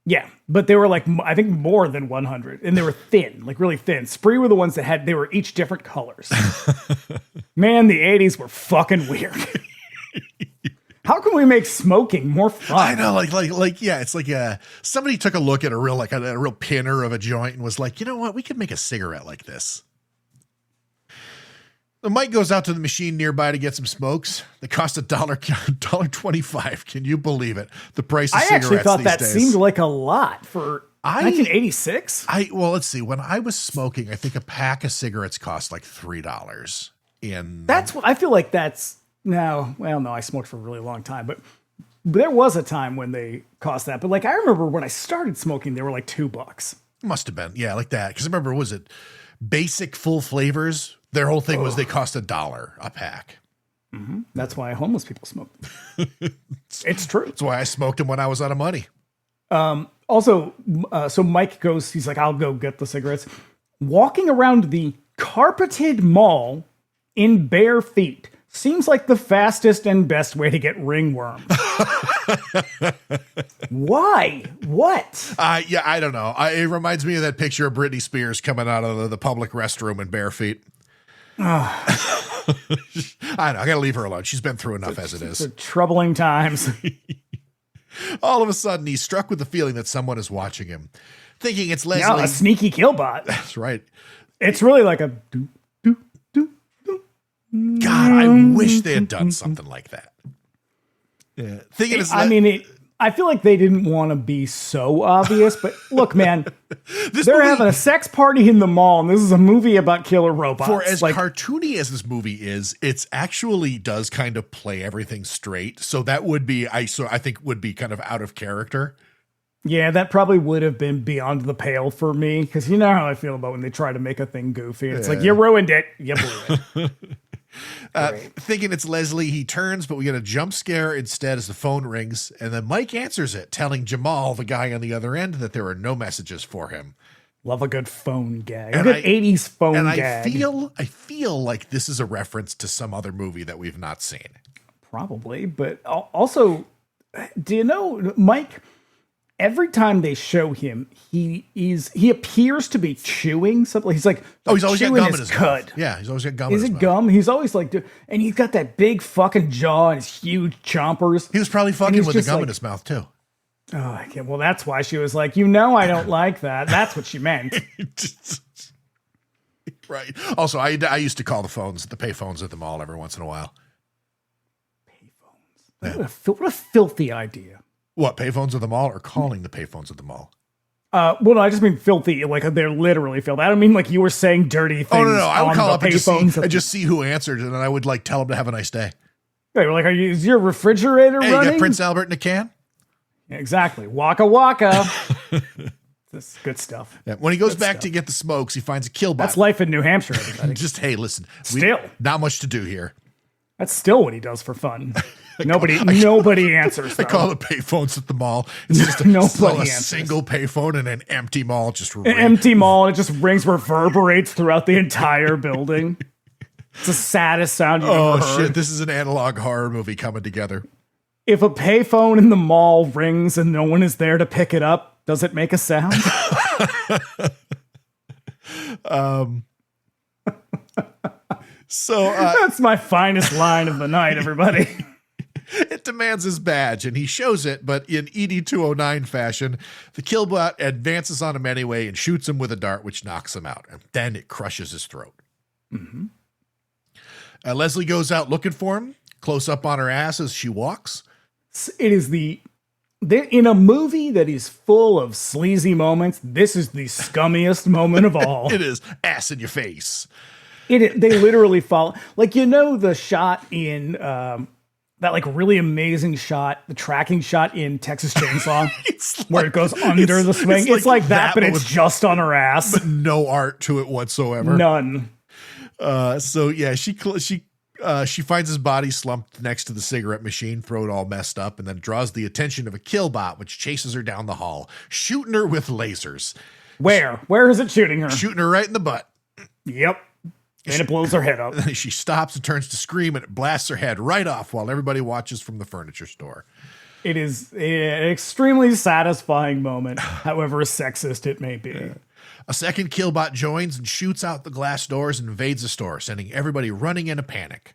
Yeah, but they were like, I think more than 100, and they were thin, like really thin. Spree were the ones that they were each different colors. Man, the 80s were fucking weird. How can we make smoking more fun? I know, yeah, it's like somebody took a look at a real pinner of a joint and was like, you know what, we could make a cigarette like this. So Mike goes out to the machine nearby to get some smokes. They cost $1.25. Can you believe it? The price of cigarettes these days. I actually thought that seemed like a lot for 1986. Well, let's see. When I was smoking, I think a pack of cigarettes cost like $3. That's what I feel like. No, I smoked for a really long time, but there was a time when they cost that. But like I remember when I started smoking, they were like $2. Must have been, yeah, like that. Because I remember, was it basic full flavors? Their whole thing was they cost $1 a pack. Mm-hmm. That's why homeless people smoke. It's true. That's why I smoked them when I was out of money. Also, so Mike goes, he's like, I'll go get the cigarettes. Walking around the carpeted mall in bare feet seems like the fastest and best way to get ringworm. Why? What? Yeah, I don't know. It reminds me of that picture of Britney Spears coming out of the public restroom in bare feet. I don't know. I got to leave her alone. She's been through enough as it is. It's troubling times. All of a sudden, he's struck with the feeling that someone is watching him, thinking it's Leslie. Yeah, a sneaky killbot. That's right. It's really like a do. God, I wish they had done something like that. Yeah. I feel like they didn't want to be so obvious, but look, man, they're having a sex party in the mall, and this is a movie about killer robots. For as cartoony as this movie is, it's actually does kind of play everything straight. So that would be, I think would be kind of out of character. Yeah, that probably would have been beyond the pale for me, because you know how I feel about when they try to make a thing goofy. It's like, you ruined it. You blew it. Thinking it's Leslie, he turns, but we get a jump scare instead as the phone rings, and then Mike answers it, telling Jamal, the guy on the other end, that there are no messages for him. Love a good phone gag. A good 80s phone gag. I feel like this is a reference to some other movie that we've not seen. Probably, but also, do you know, Mike, every time they show him, he appears to be chewing something. He's like, he's always got gum in his cud. Mouth. Yeah, he's always got gum in his mouth. Is it gum? He's always like, and he's got that big fucking jaw and his huge chompers. He was probably fucking with the gum in his mouth too. Oh, okay. Well, that's why she was like, I don't like that. That's what she meant. Right. Also, I used to call the pay phones at the mall every once in a while. Payphones. Yeah. What a filthy idea. What, payphones at the mall or calling the payphones at the mall? Well, no, I just mean filthy. Like they're literally filthy. I don't mean like you were saying dirty things. Oh, no. I would call up and just see who answered, and then I would like tell them to have a nice day. They were like, is your refrigerator running? You got Prince Albert in a can? Exactly. Waka waka. That's good stuff. Yeah. When he goes back to get the smokes, he finds a killbot. That's life in New Hampshire, everybody. Just, hey, listen. Still. Not much to do here. That's still what he does for fun. Nobody answers. Though. I call the payphones at the mall. It's just a single payphone in an empty mall. Just an empty mall, and it just rings, reverberates throughout the entire building. It's the saddest sound you've ever heard. Shit, this is an analog horror movie coming together. If a payphone in the mall rings and no one is there to pick it up, does it make a sound? That's my finest line of the night, everybody. It demands his badge, and he shows it, but in ED-209 fashion, the killbot advances on him anyway and shoots him with a dart, which knocks him out, and then it crushes his throat. Mm-hmm. Leslie goes out looking for him, close up on her ass as she walks. It is in a movie that is full of sleazy moments, this is the scummiest moment of all. It is ass in your face. They literally follow, like, the shot in that like really amazing shot, the tracking shot in Texas Chainsaw, where it goes under the swing. It's like that, but it's just on her ass. But no art to it whatsoever. None. So yeah, she finds his body slumped next to the cigarette machine, throat all messed up, and then draws the attention of a killbot, which chases her down the hall, shooting her with lasers. Where is it shooting her? Shooting her right in the butt. Yep. And it blows her head up. She stops and turns to scream, and it blasts her head right off while everybody watches from the furniture store. It is an extremely satisfying moment, however sexist it may be. Yeah. A second killbot joins and shoots out the glass doors and invades the store, sending everybody running in a panic.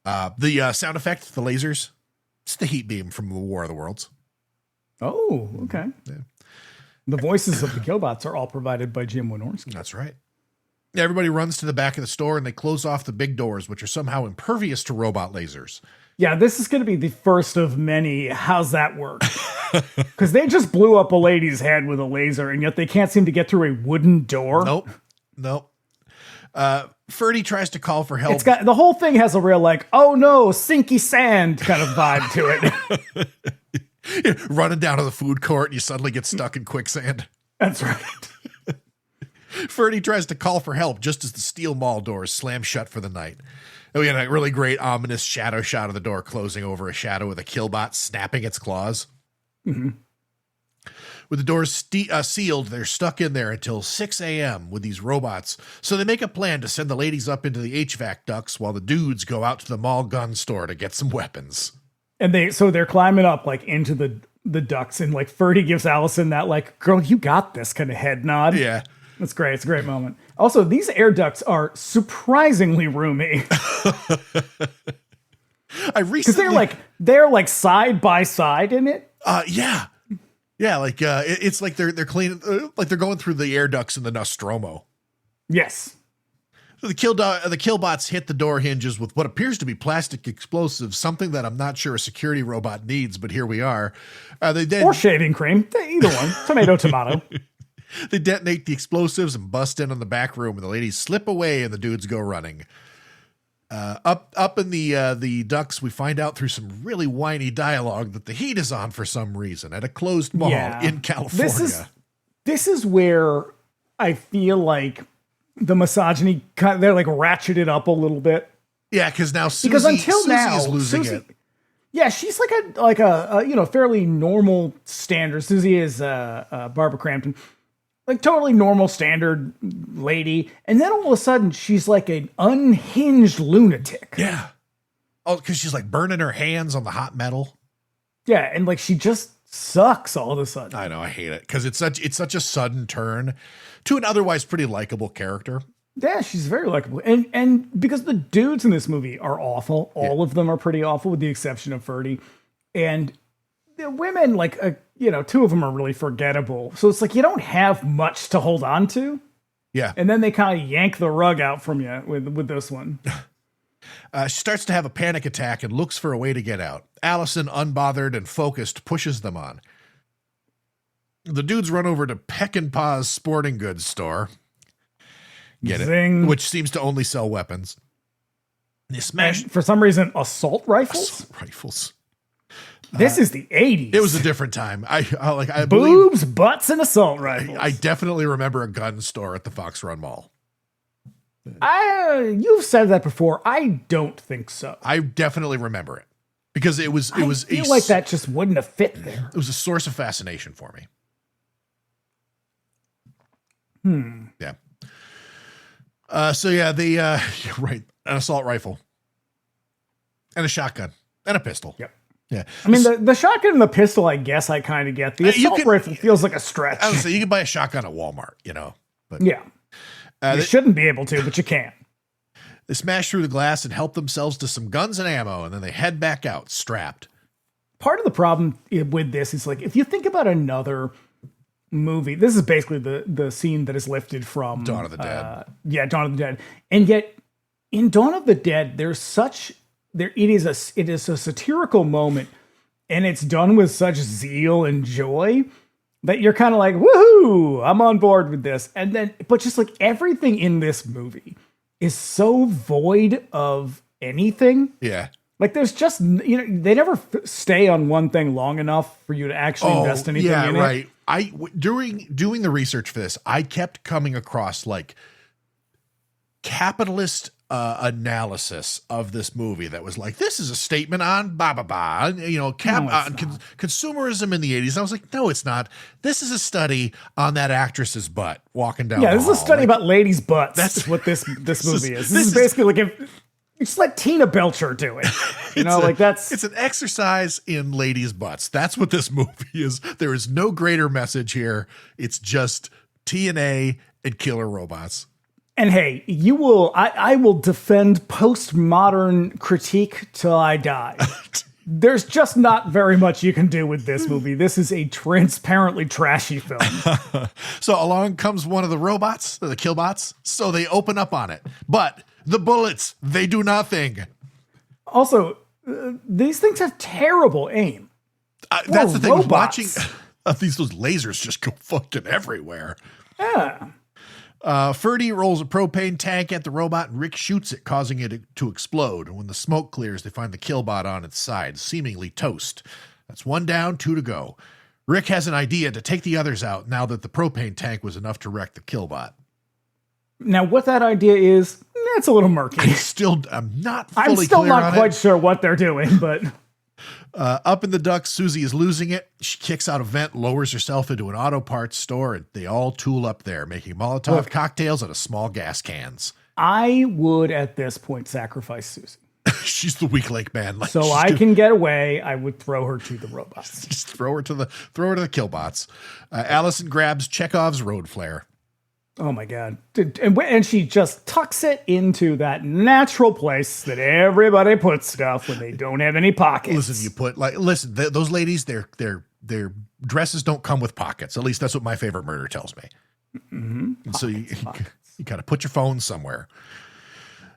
The sound effect, the lasers, it's the heat beam from the War of the Worlds. Oh, okay. Yeah. The voices of the killbots are all provided by Jim Wynorski. That's right. Everybody runs to the back of the store and they close off the big doors, which are somehow impervious to robot lasers. Yeah, this is going to be the first of many. How's that work? Because they just blew up a lady's head with a laser, and yet they can't seem to get through a wooden door. Nope. Ferdy tries to call for help. The whole thing has a real like, oh no, sinky sand kind of vibe to it. You're running down to the food court and you suddenly get stuck in quicksand. That's right. Ferdy tries to call for help just as the steel mall doors slam shut for the night. And we had a really great ominous shadow shot of the door closing over a shadow with a killbot snapping its claws. Mm-hmm. With the doors sealed, they're stuck in there until 6 a.m. with these robots. So they make a plan to send the ladies up into the HVAC ducts while the dudes go out to the mall gun store to get some weapons. And they're climbing up like into the ducts, and like Ferdy gives Allison that like, girl, you got this kind of head nod. Yeah. That's great. It's a great moment. Also, these air ducts are surprisingly roomy. Because they're like side by side in it. Yeah. Like it's like they're cleaning, like they're going through the air ducts in the Nostromo. Yes. So the killbots hit the door hinges with what appears to be plastic explosives, something that I'm not sure a security robot needs, but here we are. Or shaving cream. Either one. Tomato. They detonate the explosives and bust in on the back room, and the ladies slip away and the dudes go running. Up in the ducts, we find out through some really whiny dialogue that the heat is on for some reason at a closed mall in California. This is where I feel like the misogyny they're like ratcheted up a little bit. Yeah, because now Susie is losing it. Yeah, she's like a fairly normal standard. Susie is Barbara Crampton. Like totally normal standard lady. And then all of a sudden she's like an unhinged lunatic. Yeah. Oh, because she's like burning her hands on the hot metal. Yeah, and like she just sucks all of a sudden. I know, I hate it. Because it's such a sudden turn to an otherwise pretty likable character. Yeah, she's very likable. And because the dudes in this movie are awful. All of them are pretty awful with the exception of Ferdy. And the women, like, two of them are really forgettable. So it's like you don't have much to hold on to. Yeah. And then they kind of yank the rug out from you with this one. She starts to have a panic attack and looks for a way to get out. Allison, unbothered and focused, pushes them on. The dudes run over to Peck and Paw's sporting goods store. Get Zing. it? Which seems to only sell weapons. They smash. And for some reason, assault rifles? Assault rifles. This is the 80s. It was a different time. I Boobs, butts, and assault rifles. I definitely remember a gun store at the Fox Run Mall. You've said that before. I don't think so. I definitely remember it because it was. I feel like that just wouldn't have fit there. It was a source of fascination for me. Yeah. You're right. An assault rifle and a shotgun and a pistol. Yep. Yeah. I mean, the shotgun and the pistol, I guess I kind of get. The assault rifle feels like a stretch. I would say you can buy a shotgun at Walmart, but yeah. You shouldn't be able to, but you can. They smash through the glass and help themselves to some guns and ammo, and then they head back out, strapped. Part of the problem with this is, like, if you think about another movie, this is basically the scene that is lifted from Dawn of the Dead. Dawn of the Dead. And yet, in Dawn of the Dead, it is a satirical moment, and it's done with such zeal and joy that you're kind of like, woohoo, I'm on board with this. And then, but just like everything in this movie is so void of anything. Yeah. Like there's just, they never stay on one thing long enough for you to actually invest anything in it. Yeah, right. During doing the research for this, I kept coming across like capitalist analysis of this movie that was like, this is a statement on consumerism in the 80s. And I was like, no, it's not. This is a study on that actress's butt walking down. Yeah, the this hall. is a study about ladies' butts. That's what this movie is. This is basically like if just let Tina Belcher do it. It's an exercise in ladies' butts. That's what this movie is. There is no greater message here. It's just TNA and killer robots. And hey, I will defend postmodern critique till I die. There's just not very much you can do with this movie. This is a transparently trashy film. So along comes one of the robots, the killbots. So they open up on it. But the bullets, they do nothing. Also, these things have terrible aim. That's the thing. Watching those lasers just go fucking everywhere. Yeah. Ferdy rolls a propane tank at the robot and Rick shoots it, causing it to explode. And when the smoke clears, they find the killbot on its side, seemingly toast. That's 1 down, 2 to go. Rick has an idea to take the others out now that the propane tank was enough to wreck the killbot. Now, what that idea is, it's a little murky. I'm not fully clear on it. I'm still not quite sure what they're doing, but... Up in the ducts, Susie is losing it. She kicks out a vent, lowers herself into an auto parts store, and they all tool up there, making Molotov cocktails out of small gas cans. I would, at this point, sacrifice Susie. She's the weak link man. So I can get away. I would throw her to the robots. Just throw her to the killbots. Allison grabs Chekhov's road flare. Oh my God. And she just tucks it into that natural place that everybody puts stuff when they don't have any pockets. Listen, those ladies, their dresses don't come with pockets. At least that's what my favorite murder tells me. Mm-hmm. And so you got to put your phone somewhere.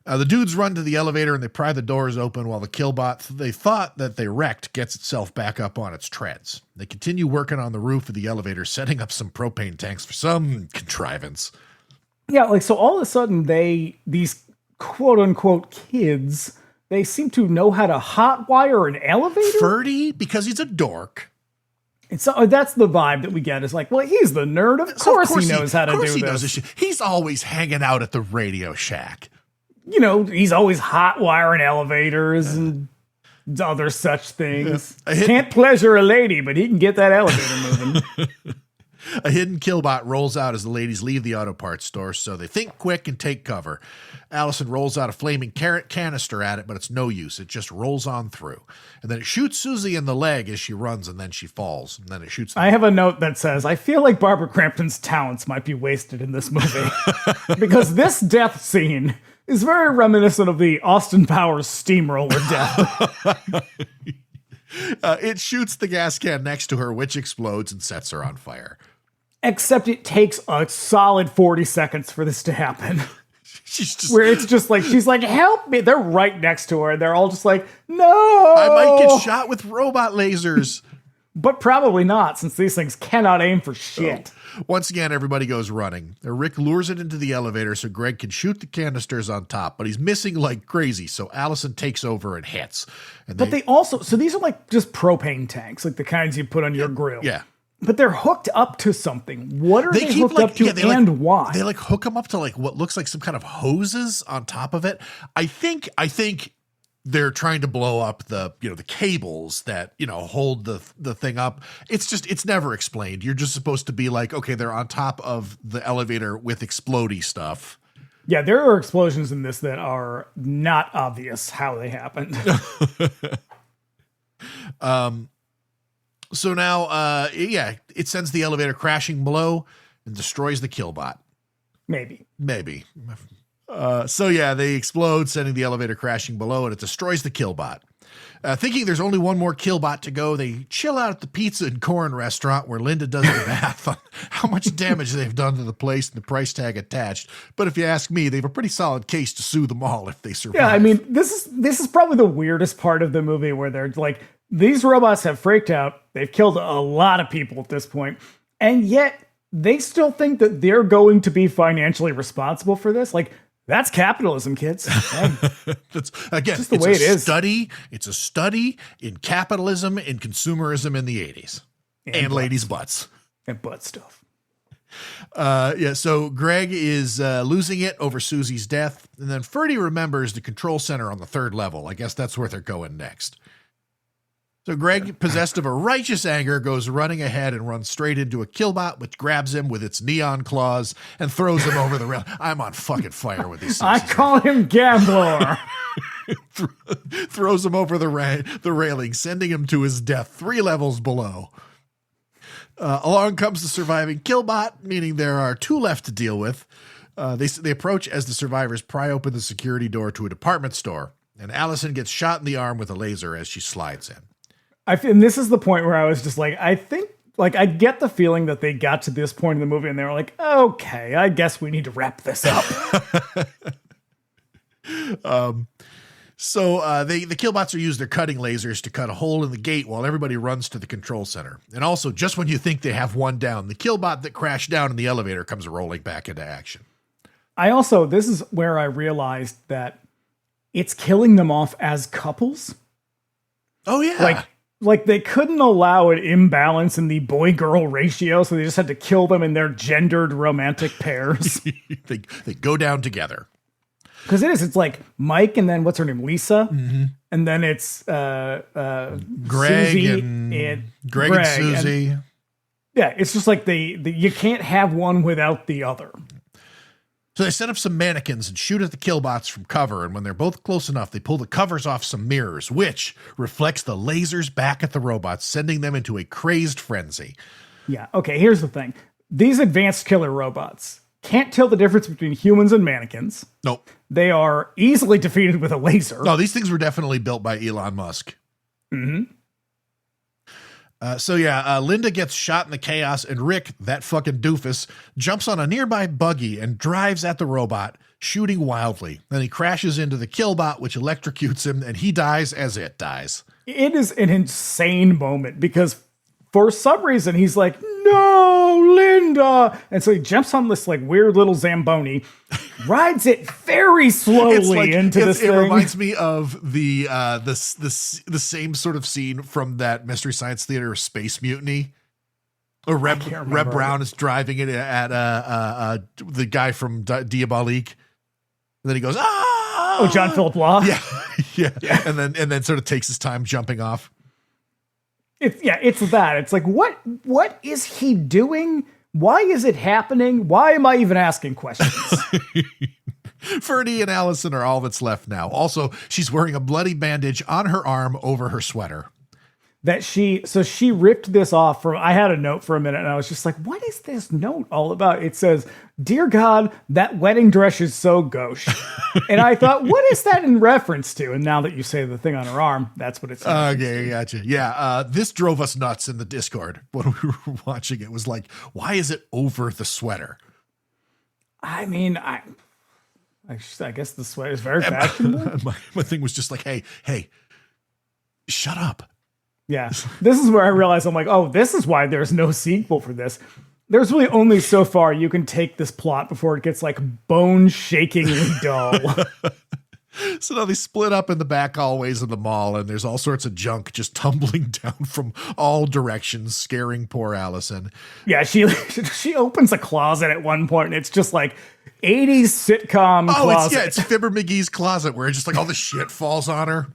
The dudes run to the elevator and they pry the doors open while the killbot they thought that they wrecked gets itself back up on its treads. They continue working on the roof of the elevator, setting up some propane tanks for some contrivance. Yeah, so all of a sudden these quote unquote kids, they seem to know how to hotwire an elevator. Ferdy, because he's a dork. And so that's the vibe that we get. Is like, well, he's the nerd. Of course he knows how to do this. He's always hanging out at the Radio Shack. You know, he's always hotwiring elevators and other such things. Can't pleasure a lady, but he can get that elevator moving. A hidden killbot rolls out as the ladies leave the auto parts store, so they think quick and take cover. Allison rolls out a flaming carrot canister at it, but it's no use. It just rolls on through. And then it shoots Susie in the leg as she runs, and then she falls. And then it shoots I have a note that says, I feel like Barbara Crampton's talents might be wasted in this movie. Because this death scene is very reminiscent of the Austin Powers steamroller death. It shoots the gas can next to her, which explodes and sets her on fire. Except it takes a solid 40 seconds for this to happen. Where it's just like, she's like, help me. They're right next to her. And they're all just like, no. I might get shot with robot lasers. But probably not, since these things cannot aim for shit. Oh. Once again, everybody goes running. Rick lures it into the elevator so Greg can shoot the canisters on top, but he's missing like crazy, so Allison takes over and hits. And but they also, so these are like just propane tanks, like the kinds you put on your grill. Yeah. But they're hooked up to something. What are they hooked up to and why? They like hook them up to like what looks like some kind of hoses on top of it. I think they're trying to blow up the cables that, hold the thing up. It's never explained. You're just supposed to be like, okay, they're on top of the elevator with explodey stuff. Yeah, there are explosions in this that are not obvious how they happened. So now, it sends the elevator crashing below and destroys the killbot. Maybe. They explode, sending the elevator crashing below, and it destroys the killbot. Thinking there's only one more killbot to go, they chill out at the pizza and corn restaurant where Linda does the math on how much damage they've done to the place and the price tag attached. But if you ask me, they have a pretty solid case to sue them all if they survive. Yeah, I mean, this is probably the weirdest part of the movie where they're like, these robots have freaked out. They've killed a lot of people at this point, and yet they still think that they're going to be financially responsible for this. Like, that's capitalism, kids. That's again, just the way it is. It's a study in capitalism and consumerism in the 80s and ladies' butts and butt stuff. So Greg is losing it over Susie's death, and then Ferdy remembers the control center on the 3rd level. I guess that's where they're going next. So Greg, possessed of a righteous anger, goes running ahead and runs straight into a killbot, which grabs him with its neon claws and throws him over the rail. I'm on fucking fire with these things. I call him Gambler. Throws him over the railing, sending him to his death 3 levels below. Along comes the surviving killbot, meaning there are 2 left to deal with. They approach as the survivors pry open the security door to a department store, and Allison gets shot in the arm with a laser as she slides in. And this is the point where I was just like, I think, like, I get the feeling that they got to this point in the movie and they were like, okay, I guess we need to wrap this up. The killbots use their cutting lasers to cut a hole in the gate while everybody runs to the control center. And also, just when you think they have one down, the killbot that crashed down in the elevator comes rolling back into action. This is where I realized that it's killing them off as couples. Oh, yeah. Like they couldn't allow an imbalance in the boy-girl ratio, so they just had to kill them in their gendered romantic pairs. they go down together. Because it's like Mike and then what's her name, Lisa, and then it's Greg Susie and Greg and Susie. It's just like you can't have one without the other. So they set up some mannequins and shoot at the killbots from cover, and when they're both close enough, they pull the covers off some mirrors, which reflects the lasers back at the robots, sending them into a crazed frenzy. Yeah, okay, here's the thing. These advanced killer robots can't tell the difference between humans and mannequins. Nope. They are easily defeated with a laser. No, these things were definitely built by Elon Musk. Mm-hmm. Linda gets shot in the chaos, and Rick, that fucking doofus, jumps on a nearby buggy and drives at the robot, shooting wildly. Then he crashes into the killbot, which electrocutes him, and he dies as it dies. It is an insane moment because for some reason, he's like, no, Linda. And so he jumps on this like weird little Zamboni, rides it very slowly into this thing. It reminds me of the same sort of scene from that Mystery Science Theater Space Mutiny. Or Reb Brown is driving it at the guy from Diabolique. And then he goes, ah! Oh, John Philip Law? Yeah. And then sort of takes his time jumping off. It's that. It's like, what is he doing? Why is it happening? Why am I even asking questions? Ferdy and Allison are all that's left now. Also, she's wearing a bloody bandage on her arm over her sweater. She ripped this off from, I had a note for a minute and I was just like, what is this note all about? It says, dear God, that wedding dress is so gauche. And I thought, what is that in reference to? And now that you say the thing on her arm, that's what it's. Okay, gotcha. Yeah. This drove us nuts in the Discord when we were watching it. Was like, why is it over the sweater? I mean, I guess the sweater is very fashionable. My thing was just like, hey, shut up. Yeah, this is where I realized I'm like, oh, this is why there's no sequel for this. There's really only so far you can take this plot before it gets like bone-shakingly dull. So now they split up in the back hallways of the mall, and there's all sorts of junk just tumbling down from all directions, scaring poor Allison. Yeah, she opens a closet at one point, and it's just like 80s sitcom closet. It's Fibber McGee's closet where just like all the shit falls on her.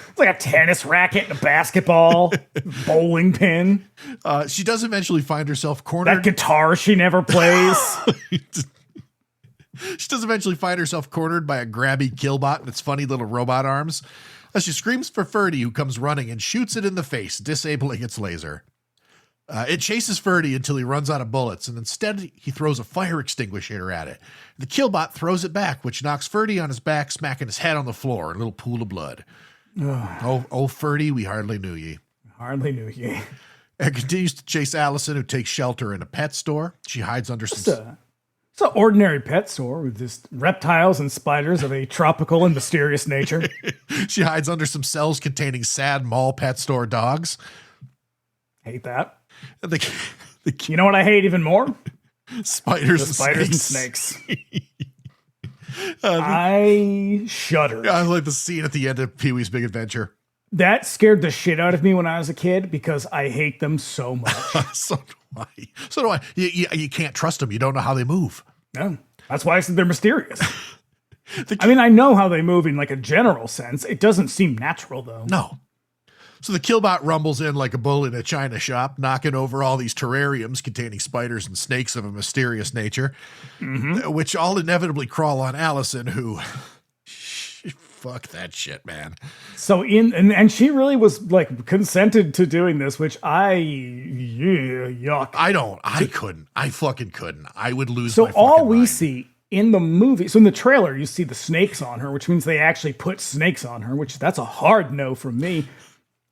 It's like a tennis racket and a basketball, bowling pin. She does eventually find herself cornered. That guitar she never plays. She does eventually find herself cornered by a grabby killbot and its funny little robot arms. As she screams for Ferdy, who comes running and shoots it in the face, disabling its laser. It chases Ferdy until he runs out of bullets, and instead he throws a fire extinguisher at it. The killbot throws it back, which knocks Ferdy on his back, smacking his head on the floor, a little pool of blood. Oh, Ferdy, we hardly knew ye. Hardly knew ye. And continues to chase Allison, who takes shelter in a pet store. She hides under some... It's an ordinary pet store with just reptiles and spiders of a tropical and mysterious nature. She hides under some cells containing sad mall pet store dogs. Hate that. You know what I hate even more? Spiders and snakes. I shuddered. I like the scene at the end of Pee-wee's Big Adventure. That scared the shit out of me when I was a kid because I hate them so much. So do I. You can't trust them. You don't know how they move. No, that's why I said they're mysterious. I mean, I know how they move in like a general sense. It doesn't seem natural though. No. So the killbot rumbles in like a bull in a china shop, knocking over all these terrariums containing spiders and snakes of a mysterious nature, which all inevitably crawl on Allison, who... Fuck that shit, man. So and she really was like consented to doing this, which yuck. I couldn't. I fucking couldn't. I would lose. So my fucking all we mind. see in the movie, so in the trailer, you see the snakes on her, which means they actually put snakes on her, which that's a hard no from me.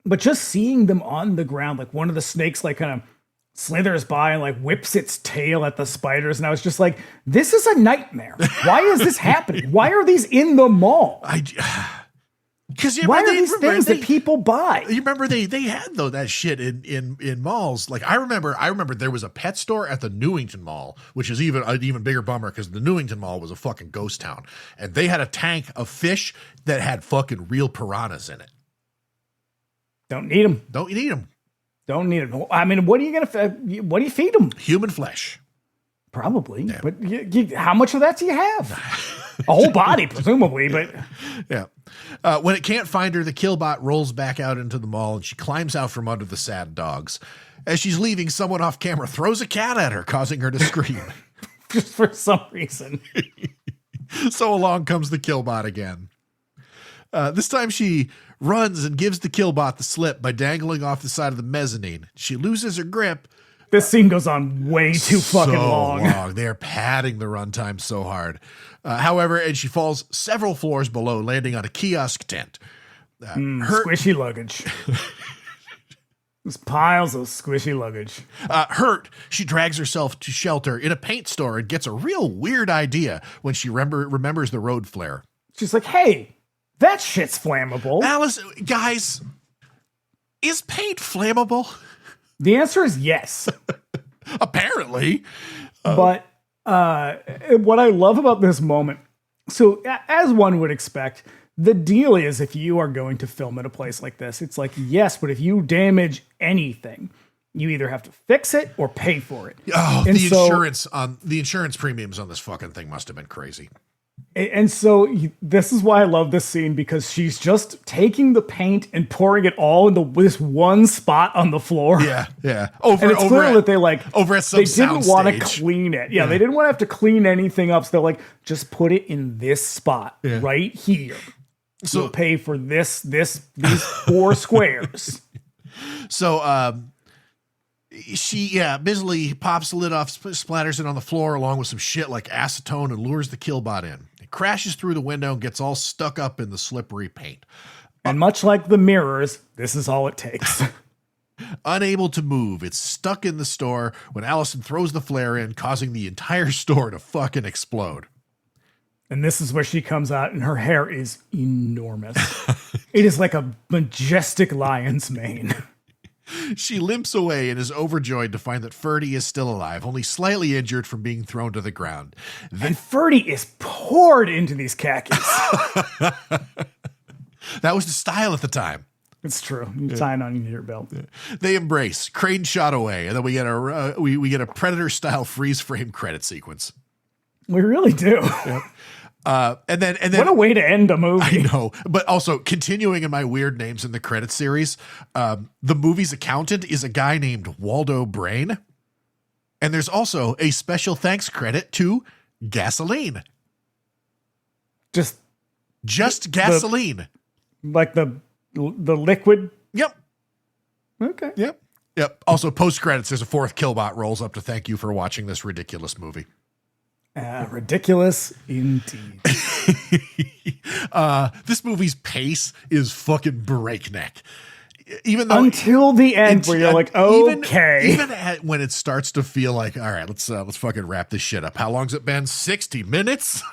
But just seeing them on the ground, like one of the snakes, like kind of slithers by and like whips its tail at the spiders. And I was just like, this is a nightmare. Why is this happening? Why are these in the mall? Because why are these things that people buy? You remember they had that shit in malls. Like I remember there was a pet store at the Newington Mall, which is an even bigger bummer because the Newington Mall was a fucking ghost town, and they had a tank of fish that had fucking real piranhas in it. Don't need them. Don't need them. Don't need it. I mean, what do you feed them? Human flesh. Probably. Yeah. But how much of that do you have? A whole body, presumably, but... Yeah. When it can't find her, the killbot rolls back out into the mall, and she climbs out from under the sad dogs. As she's leaving, someone off camera throws a cat at her, causing her to scream. Just for some reason. So along comes the killbot again. This time she runs and gives the killbot the slip by dangling off the side of the mezzanine. She loses her grip. This scene goes on way too fucking long. They're padding the runtime so hard. However, and she falls several floors below, landing on a kiosk tent. Squishy luggage. There's piles of squishy luggage. Hurt, she drags herself to shelter in a paint store and gets a real weird idea when she remembers the road flare. She's like, hey, that shit's flammable. Alice, guys, is paint flammable? The answer is yes. Apparently. But what I love about this moment, so as one would expect, the deal is if you are going to film at a place like this, it's like, yes, but if you damage anything, you either have to fix it or pay for it. Oh, the insurance premiums on this fucking thing must have been crazy. And so this is why I love this scene, because she's just taking the paint and pouring it all in this one spot on the floor. Yeah. And it's clear that they over at some they didn't want to soundstage. clean it. Yeah, they didn't want to have to clean anything up. So they're like, just put it in this spot right here. So you'll pay for these 4 squares. So she busily pops the lid off, splatters it on the floor along with some shit like acetone, and lures the killbot in. It crashes through the window and gets all stuck up in the slippery paint. And much like the mirrors, this is all it takes. Unable to move, it's stuck in the store when Allison throws the flare in, causing the entire store to fucking explode. And this is where she comes out, and her hair is enormous. It is like a majestic lion's mane. She limps away and is overjoyed to find that Ferdy is still alive, only slightly injured from being thrown to the ground. And Ferdy is poured into these khakis. That was the style at the time. It's true. You tie it on your belt. They embrace, crane shot away, and then we get a Predator-style freeze-frame credit sequence. We really do. Yep. And then what a way to end a movie. I know, but also continuing in my weird names in the credit series, the movie's accountant is a guy named Waldo Brain, and there's also a special thanks credit to gasoline. Just gasoline, like the liquid. Yep. Okay. Yep. Also, post credits, there's a 4th killbot rolls up to thank you for watching this ridiculous movie. Ridiculous indeed. This movie's pace is fucking breakneck. Even though until the end, where you're like, okay. Even when it starts to feel like, all right, let's fucking wrap this shit up. How long's it been? 60 minutes?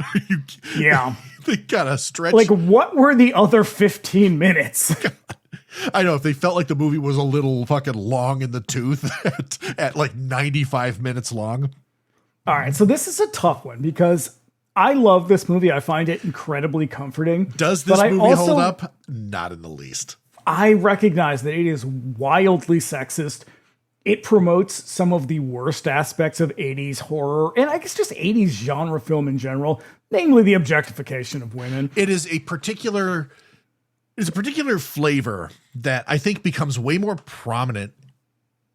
Yeah. They gotta stretch. Like, what were the other 15 minutes? I know, if they felt like the movie was a little fucking long in the tooth at like 95 minutes long. All right, so this is a tough one because I love this movie. I find it incredibly comforting. Does this movie hold up? Not in the least. I recognize that it is wildly sexist. It promotes some of the worst aspects of 80s horror, and I guess just 80s genre film in general, namely the objectification of women. It is a particular flavor that I think becomes way more prominent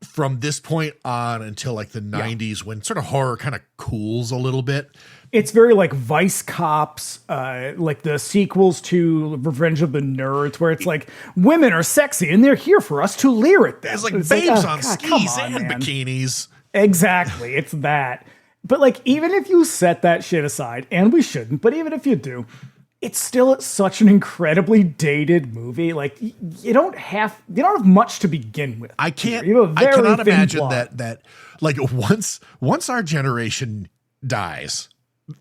from this point on until like the 90s, when sort of horror kind of cools a little bit. It's very like Vice Cops, like the sequels to Revenge of the Nerds, where it's like women are sexy and they're here for us to leer at them. It's like babes on skis and bikinis. Exactly. It's that. But like, even if you set that shit aside, and we shouldn't, but even if you do, it's still such an incredibly dated movie. Like, you don't have much to begin with. I cannot imagine that like once our generation dies,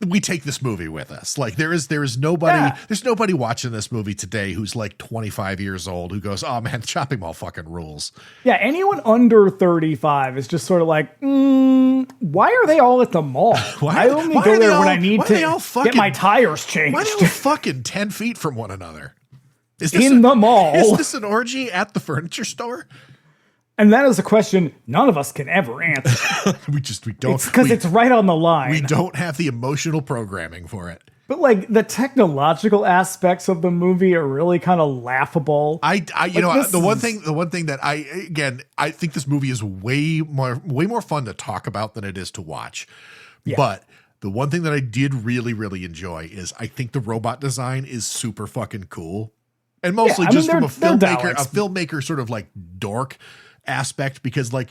we take this movie with us. Like there's nobody watching this movie today who's like 25 years old who goes, oh man, shopping mall fucking rules. Yeah. Anyone under 35 is just sort of like, why are they all at the mall? I only go there when I need to get my tires changed. Why are they all fucking 10 feet from one another? The mall. Is this an orgy at the furniture store? And that is a question none of us can ever answer. we don't. It's because it's right on the line. We don't have the emotional programming for it. But like the technological aspects of the movie are really kind of laughable. The one thing that I think this movie is way more fun to talk about than it is to watch. Yeah. But the one thing that I did really, really enjoy is I think the robot design is super fucking cool. And mostly from a filmmaker sort of like dork aspect, because like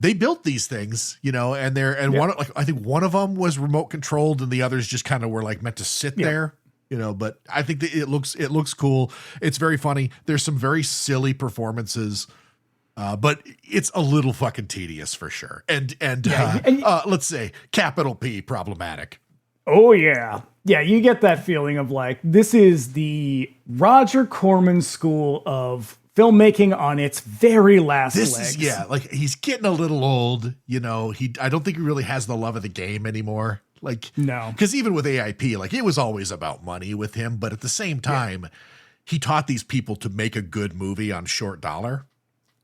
they built these things, and one, like, I think one of them was remote controlled and the others just kind of were like meant to sit there, but I think that it looks cool. It's very funny. There's some very silly performances, but it's a little fucking tedious for sure. And let's say capital P problematic. Oh yeah. Yeah. You get that feeling of like, this is the Roger Corman school of filmmaking on its very last This legs. is, yeah, like he's getting a little old, you know, I don't think he really has the love of the game anymore. Like, no, because even with AIP, like it was always about money with him. But at the same time, he taught these people to make a good movie on short dollar.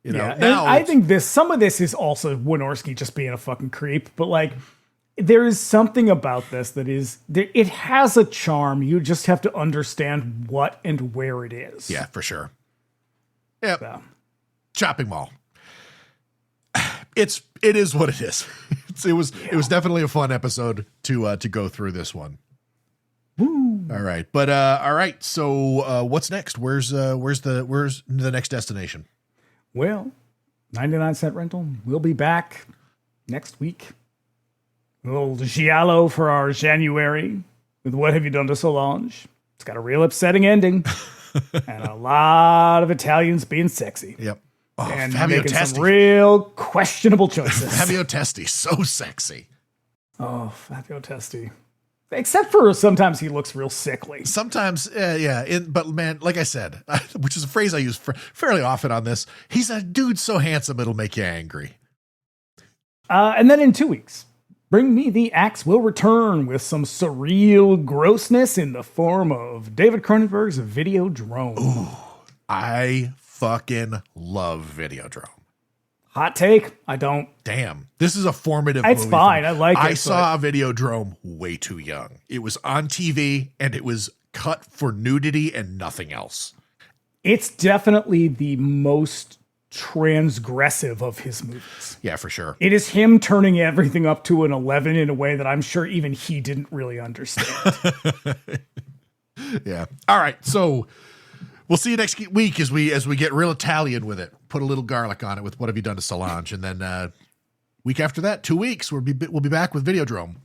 You know, now I think some of this is also Wynorski just being a fucking creep, but like there is something about this that is, it has a charm. You just have to understand what and where it is. Yeah, for sure. Yeah. So. Shopping mall. It is what it is. It was definitely a fun episode to go through this one. Woo. All right. But all right. So what's next? Where's the next destination? Well, 99-cent rental. We'll be back next week. A little giallo for our January with What Have You Done to Solange? It's got a real upsetting ending and a lot of Italians being sexy. Yep. Oh, And Fabio making Testi. some real questionable choices. Fabio Testi, so sexy. Oh, Fabio Testi. Except for sometimes he looks real sickly. Sometimes, yeah. But man, like I said, which is a phrase I use fairly often on this, he's a dude so handsome it'll make you angry. And then in 2 weeks, Bring Me the Axe will return with some surreal grossness in the form of David Cronenberg's Videodrome. Ooh, I fucking love Videodrome. Hot take, I don't. Damn, this is a formative It's movie. fine, I like it. I saw Videodrome way too young. It was on TV and it was cut for nudity and nothing else. It's definitely the most transgressive of his movies. Yeah, for sure. It is him turning everything up to an 11 in a way that I'm sure even he didn't really understand. Yeah. All right. So we'll see you next week as we get real Italian with it. Put a little garlic on it with What Have You Done to Solange, and then week after that, 2 weeks, we'll be back with Videodrome.